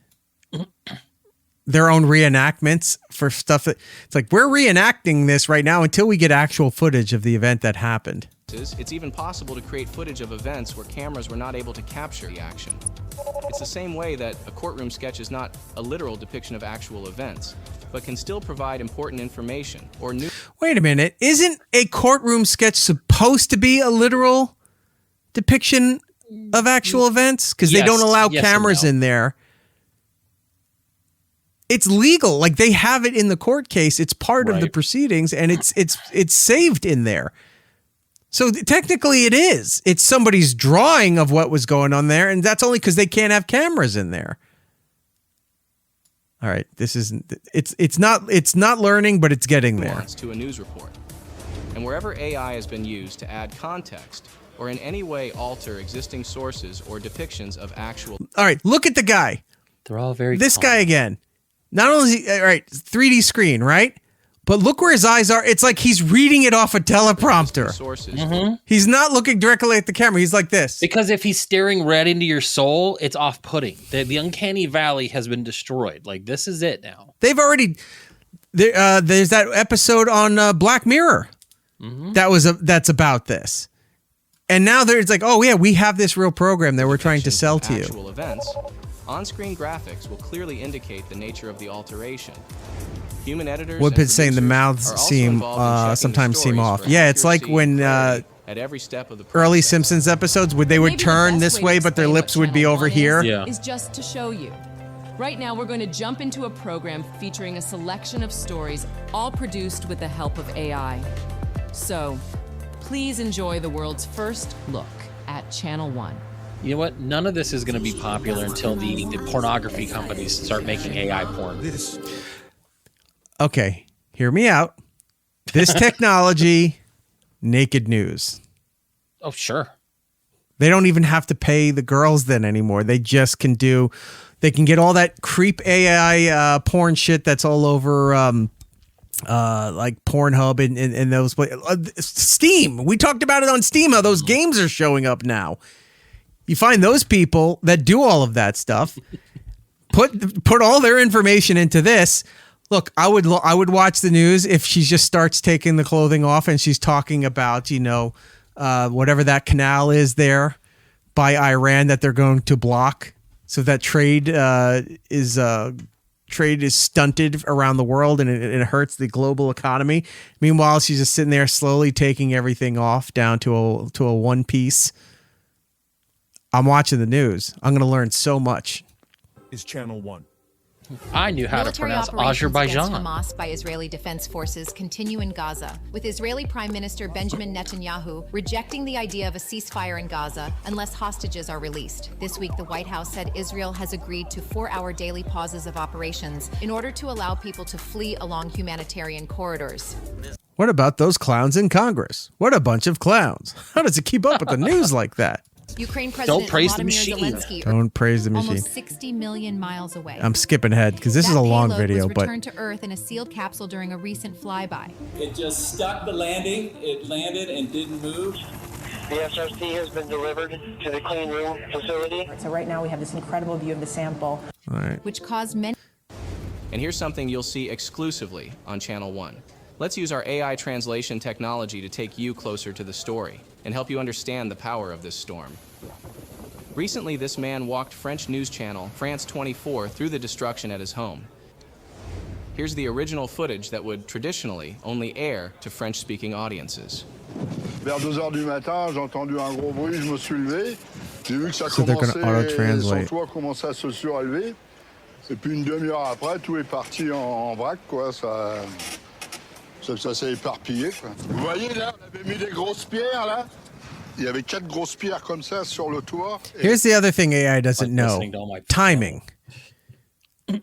Their own reenactments for stuff that it's like, we're reenacting this right now until we get actual footage of the event that happened. It's even possible to create footage of events where cameras were not able to capture the action. It's the same way that a courtroom sketch is not a literal depiction of actual events, but can still provide important information or new. Wait a minute. Isn't a courtroom sketch supposed to be a literal depiction of actual events? Because they don't allow cameras in there. It's legal. Like, they have it in the court case. It's part of the proceedings, and it's saved in there. So technically it is. It's somebody's drawing of what was going on there, and that's only because they can't have cameras in there. All right, this isn't. It's not learning, but it's getting there. To a news report, and wherever AI has been used to add context or in any way alter existing sources or depictions of actual. All right, look at the guy. They're all very. This guy again. Not only is he, all right, 3D screen, right? But look where his eyes are. It's like he's reading it off a teleprompter. Mm-hmm. He's not looking directly at the camera. He's like this. Because if he's staring right into your soul, it's off-putting. The uncanny valley has been destroyed. Like, this is it now. They've already... there's that episode on Black Mirror that's about this. And now there's like, oh, yeah, we have this real program that we're trying to sell to you. Actual events, on-screen graphics will clearly indicate the nature of the alteration. Human editors What been saying the mouths seem sometimes seem off. Yeah, it's like when at every step of the early Simpsons episodes where they would turn this way, but their lips would be over here. Is just to show you. Right now, we're going to jump into a program featuring a selection of stories, all produced with the help of AI. So, please enjoy the world's first look at Channel 1. You know what? None of this is going to be popular until the pornography companies start making AI porn. Okay, hear me out. This technology, naked news. Oh, sure. They don't even have to pay the girls then anymore. They just can they can get all that creep AI porn shit that's all over like Pornhub and those places. Steam. We talked about it on Steam, how those games are showing up now. You find those people that do all of that stuff, put all their information into this. Look, I would watch the news if she just starts taking the clothing off and she's talking about, whatever that canal is there by Iran that they're going to block, so that trade is stunted around the world and it hurts the global economy. Meanwhile, she's just sitting there slowly taking everything off down to a one piece. I'm watching the news. I'm going to learn so much. Is Channel 1. I knew how to pronounce Azerbaijan. Hamas by Israeli Defense Forces continue in Gaza, with Israeli Prime Minister Benjamin Netanyahu rejecting the idea of a ceasefire in Gaza unless hostages are released. This week, the White House said Israel has agreed to 4-hour daily pauses of operations in order to allow people to flee along humanitarian corridors. What about those clowns in Congress? What a bunch of clowns. How does it keep up with the news like that? Ukraine President Volodymyr Zelensky Don't praise the machine. Almost 60 million miles away. I'm skipping ahead because this is a long video, but returned to Earth in a sealed capsule during a recent flyby. It just stuck the landing. It landed and didn't move. The SRC has been delivered to the clean room facility. So right now we have this incredible view of the sample, which caused many. And here's something you'll see exclusively on Channel 1. Let's use our AI translation technology to take you closer to the story and help you understand the power of this storm. Recently, this man walked French news channel France 24 through the destruction at his home. Here's the original footage that would traditionally only air to French-speaking audiences. Vers 2h du matin, j'ai entendu un gros bruit, je me suis levé. J'ai vu que ça So they're gonna auto-translate. son toit commençait à se surélever. Et puis une demi-heure après, tout est parti en vrac, quoi. Ça s'est éparpillé, quoi. Vous voyez, là, on avait mis des grosses pierres, là. Il y avait 4 grosses pierres comme ça sur le toit. Here's the other thing AI doesn't know. Timing.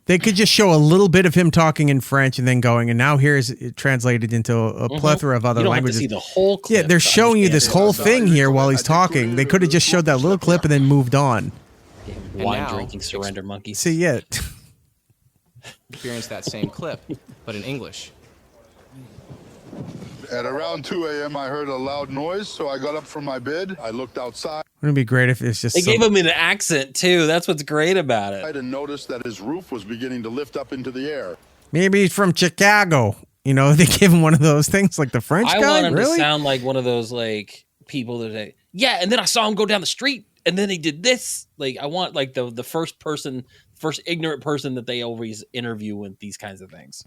They could just show a little bit of him talking in French and then going, and now here's it translated into a plethora of other languages. You don't have to see the whole clip. Yeah, they're showing you this whole thing here while he's talking. They could have just showed that little clip and then moved on. Wine drinking surrender monkeys. See, yeah. Experience that same clip, but in English. At around 2 a.m., I heard a loud noise, so I got up from my bed. I looked outside. Wouldn't it be great if it's just... They gave him an accent, too. That's what's great about it. I didn't notice that his roof was beginning to lift up into the air. Maybe he's from Chicago. You know, they give him one of those things like the French guy. I want him really? to sound like one of those, like, people that say, yeah, and then I saw him go down the street, and then he did this. Like, I want, like, the first ignorant person that they always interview with these kinds of things.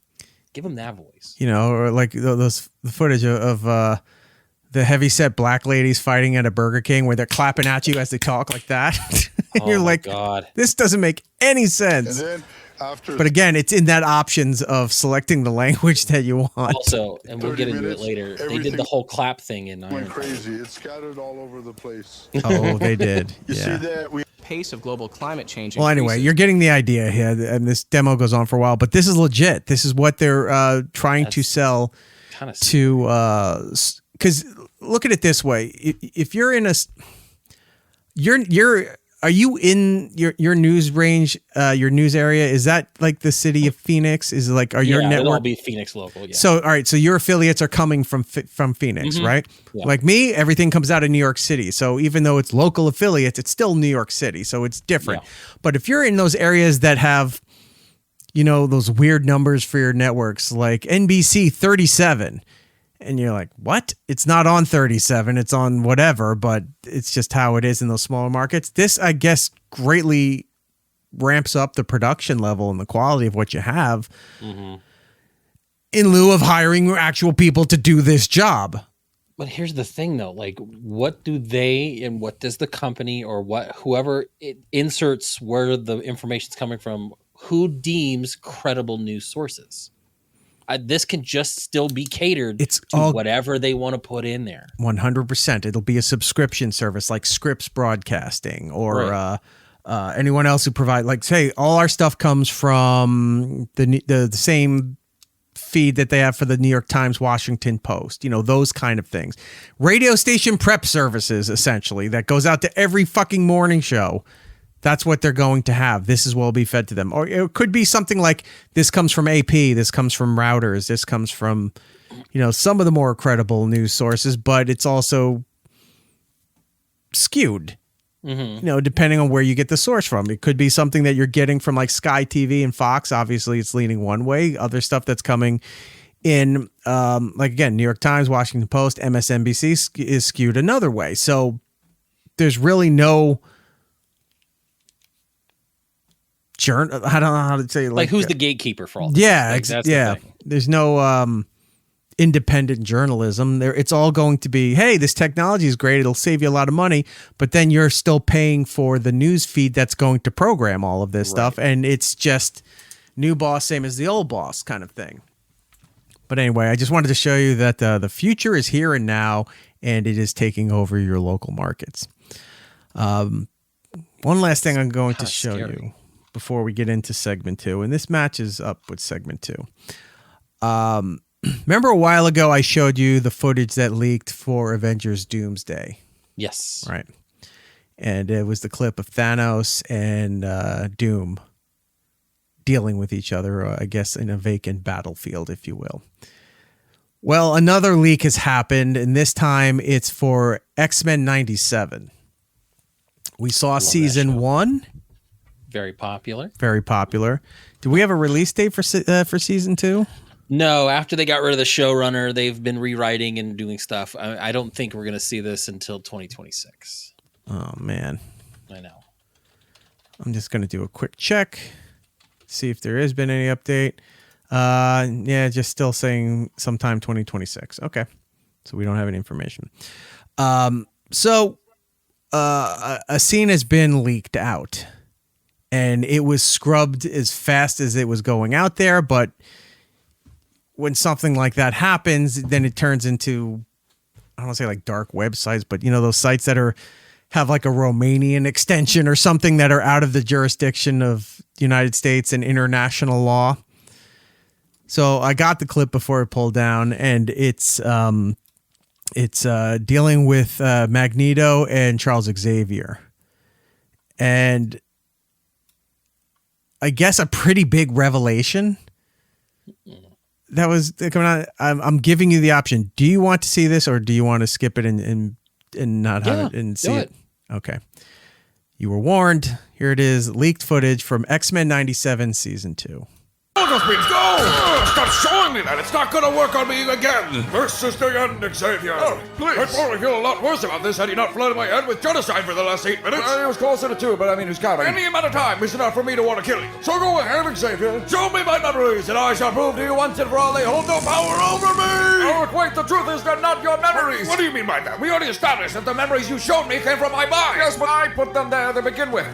Give him that voice. You know, or like the footage of the heavyset black ladies fighting at a Burger King where they're clapping at you as they talk like that. You're like, God. This doesn't make any sense. And then after... But again, it's in that options of selecting the language that you want. Also, and we'll get into it later, they did the whole clap thing in went crazy. It scattered all over the place. Oh, they did. You see that? Pace of global climate change. Well, anyway, you're getting the idea here, and this demo goes on for a while, but this is legit. This is what they're trying to sell to, because look at it this way. If you're in are you in your news range, your news area? Is that like the city of Phoenix? Is it like, are your network? It'll all be Phoenix local. Yeah. So, all right. So your affiliates are coming from Phoenix, right? Yeah. Like me, everything comes out of New York City. So even though it's local affiliates, it's still New York City. So it's different. Yeah. But if you're in those areas that have, you know, those weird numbers for your networks, like NBC 37, and you're like, what? It's not on 37. It's on whatever, but it's just how it is in those smaller markets. This, I guess, greatly ramps up the production level and the quality of what you have in lieu of hiring actual people to do this job. But here's the thing, though. Like, what do they and what does the company or whoever it inserts where the information's coming from, who deems credible news sources? This can just still be catered to whatever they want to put in there. 100%. It'll be a subscription service like Scripps Broadcasting or anyone else who provide, like, say, all our stuff comes from the same feed that they have for the New York Times, Washington Post, you know, those kind of things. Radio station prep services, essentially, that goes out to every fucking morning show. That's what they're going to have. This is what will be fed to them. Or it could be something like this comes from AP, this comes from Routers, this comes from, you know, some of the more credible news sources, but it's also skewed, you know, depending on where you get the source from. It could be something that you're getting from like Sky TV and Fox. Obviously, it's leaning one way. Other stuff that's coming in, like, again, New York Times, Washington Post, MSNBC is skewed another way. So there's really no... I don't know how to say it. Like who's the gatekeeper for all this? Yeah, like, that's the thing. There's no independent journalism. It's all going to be, hey, this technology is great. It'll save you a lot of money, but then you're still paying for the news feed that's going to program all of this stuff, and it's just new boss, same as the old boss kind of thing. But anyway, I just wanted to show you that the future is here and now, and it is taking over your local markets. One last thing I'm going to show you before we get into segment 2, and this matches up with segment 2. Remember a while ago I showed you the footage that leaked for Avengers Doomsday? Yes. Right. And it was the clip of Thanos and Doom dealing with each other, I guess, in a vacant battlefield, if you will. Well, another leak has happened, and this time it's for XMen 97. We saw season 1. Very popular. Very popular. Do we have a release date for season 2? No, after they got rid of the showrunner, they've been rewriting and doing stuff. I don't think we're going to see this until 2026. Oh, man. I know. I'm just going to do a quick check, see if there has been any update. Yeah, just still saying sometime 2026. Okay. So we don't have any information. So a scene has been leaked out, and it was scrubbed as fast as it was going out there. But when something like that happens, then it turns into, I don't want to say like dark websites, but you know, those sites that have like a Romanian extension or something that are out of the jurisdiction of the United States and international law. So I got the clip before it pulled down, and it's dealing with Magneto and Charles Xavier, and I guess a pretty big revelation that was coming out. I'm giving you the option. Do you want to see this, or do you want to skip it and not have it and see it? Okay. You were warned. Here it is. Leaked footage from XMen 97 season 2. Go! Stop showing me that! It's not gonna work on me again! This is the end, Xavier. Oh, please! I'd probably feel a lot worse about this had he not flooded my head with genocide for the last 8 minutes. It was closer to 2, but I mean, who's counting? Any amount of time is enough for me to want to kill you. So go ahead, Xavier. Show me my memories, and I shall prove to you once and for all they hold no power over me! Oh, wait, the truth is they're not your memories! What do you mean by that? We already established that the memories you showed me came from my mind! Yes, but I put them there to begin with.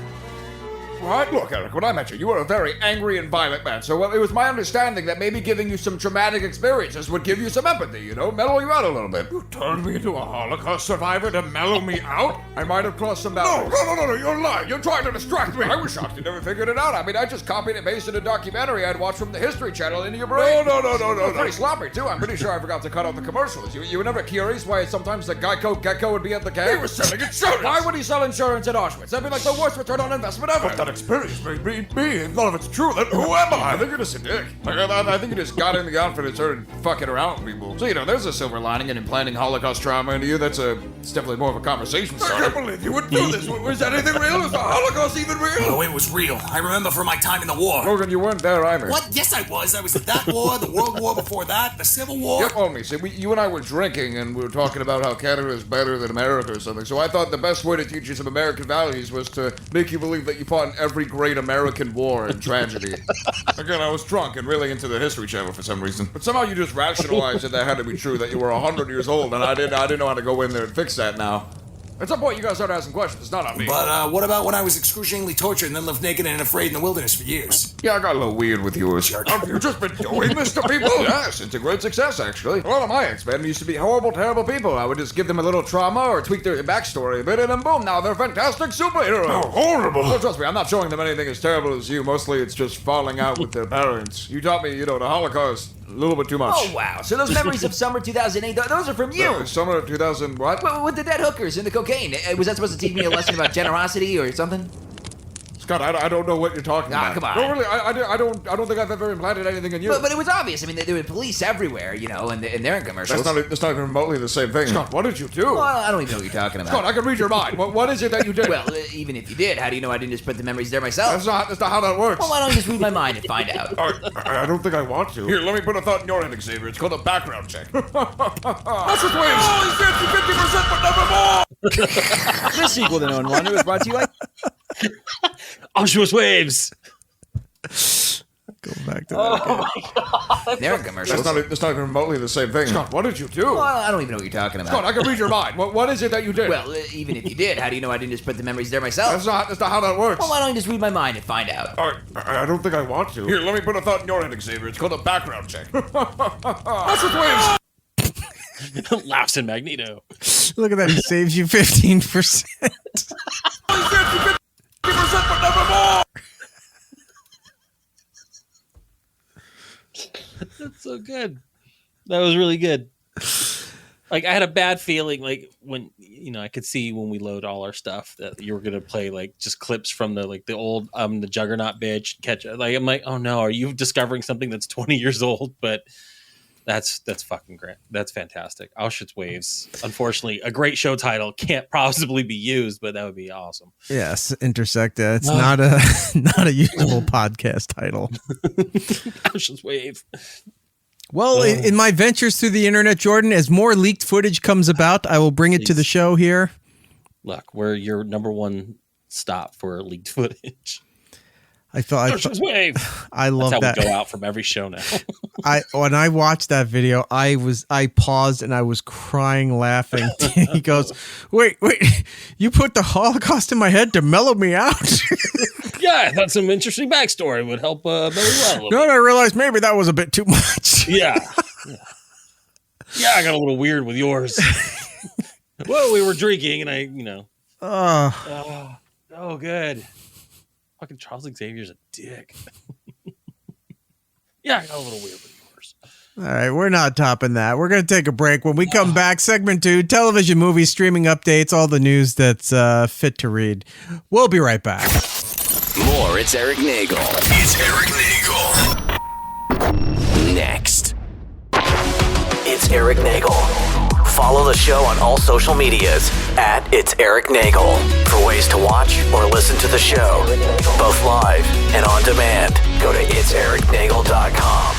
What? Look, Eric, when I met you, you were a very angry and violent man, so it was my understanding that maybe giving you some traumatic experiences would give you some empathy, you know, mellow you out a little bit. You turned me into a Holocaust survivor to mellow me out? I might have crossed some boundaries. No, you're lying. You're trying to distract me. I was shocked you never figured it out. I mean, I just copied and pasted a documentary I'd watched from the History Channel into your brain. No. Pretty sloppy, too. I'm pretty sure I forgot to cut out the commercials. You were never curious why sometimes the Geico Gecko would be at the gate? He was selling insurance. Why would he sell insurance at Auschwitz? That'd be like the worst return on investment ever. But that experience made me, if none of it's true, then who am I? I think you're just a dick. I think you just got in the outfit and started fucking around with people. So, you know, there's a silver lining in implanting Holocaust trauma into you. It's definitely more of a conversation starter. I can't believe you would do this. Was anything real? Is the Holocaust even real? Oh, it was real. I remember from my time in the war. Logan, you weren't there either. What? Yes, I was. I was at that war, the World War before that, the Civil War. Yep, only. See, you and I were drinking, and we were talking about how Canada is better than America or something. So I thought the best way to teach you some American values was to make you believe that you fought in every great American war and tragedy. Again, I was drunk and really into the History Channel for some reason. But somehow you just rationalized that had to be true, that you were 100 years old, and I didn't know how to go in there and fix that now. At some point, you guys start asking questions. It's not on me. But what about when I was excruciatingly tortured and then lived naked and afraid in the wilderness for years? Yeah, I got a little weird with yours. Have you just been doing this to people? Yes, it's a great success, actually. A lot of my X-Men used to be horrible, terrible people. I would just give them a little trauma or tweak their backstory a bit, and then boom, now they're fantastic superheroes. How horrible. Well, trust me, I'm not showing them anything as terrible as you. Mostly it's just falling out with their parents. You taught me, the Holocaust a little bit too much. Oh, wow. So those memories of summer 2008, those are from you. Summer of 2000 what? Well, with the dead hookers and the cocaine. Was that supposed to teach me a lesson about generosity or something? Scott, I don't know what you're talking about. Come on. No, really, I don't think I've ever implanted anything in you. But it was obvious. I mean, there were police everywhere, and they're in commercials. That's not even remotely the same thing. Scott, what did you do? Well, I don't even know what you're talking about. Scott, I can read your mind. What is it that you did? Well, even if you did, how do you know I didn't just put the memories there myself? That's not how that works. Well, why don't you just read my mind and find out? I don't think I want to. Here, let me put a thought in your head, Xavier. It's called a background check. That's just waves. Oh, 50%, but never more. This sequel to No One Wonder was brought to you by Auschwitz Waves. Go back to that. Oh my God. They're in commercials. That's not even remotely the same thing. Scott, what did you do? Well, I don't even know what you're talking about. Scott, I can read your mind. What is it that you did? Well, even if you did, how do you know I didn't just put the memories there myself? That's not how that works. Well, why don't you just read my mind and find out? I don't think I want to. Here, let me put a thought in your head, Xavier. It's called a background check. That's just waves. Laughs in Magneto. Look at that. He saves you 15%. 50%, but never more. That's so good. That was really good. Like, I had a bad feeling, like, when, I could see when we load all our stuff that you were going to play, like, just clips from the old, the Juggernaut bitch. I'm like, oh no, are you discovering something that's 20 years old? But that's fucking great. That's fantastic. Auschwitz Waves. Unfortunately, a great show title can't possibly be used, but that would be awesome. Yes, Intersecta. It's not a usable podcast title. Auschwitz Wave. Well, in my ventures through the internet, Jordan, as more leaked footage comes about, I will bring it to the show here. Look, we're your number one stop for leaked footage. Ocean's Wave. I love that. That's how we go out from every show now. When I watched that video, I paused and I was crying laughing. He goes, wait, you put the Holocaust in my head to mellow me out? Yeah, I thought some interesting backstory would help mellow you out a little bit. I realized maybe that was a bit too much. Yeah, I got a little weird with yours. Well, we were drinking and oh, good. Fucking Charles Xavier's a dick. Yeah, I got a little weird with yours. All right, we're not topping that. We're going to take a break. When we come back, segment 2, television, movies, streaming updates, all the news that's fit to read. We'll be right back. More It's Eric Nagel. It's Eric Nagel. Next. It's Eric Nagel. Follow the show on all social medias at It's Eric Nagel for ways to watch or listen to the show, both live and on demand. Go to itsericnagel.com.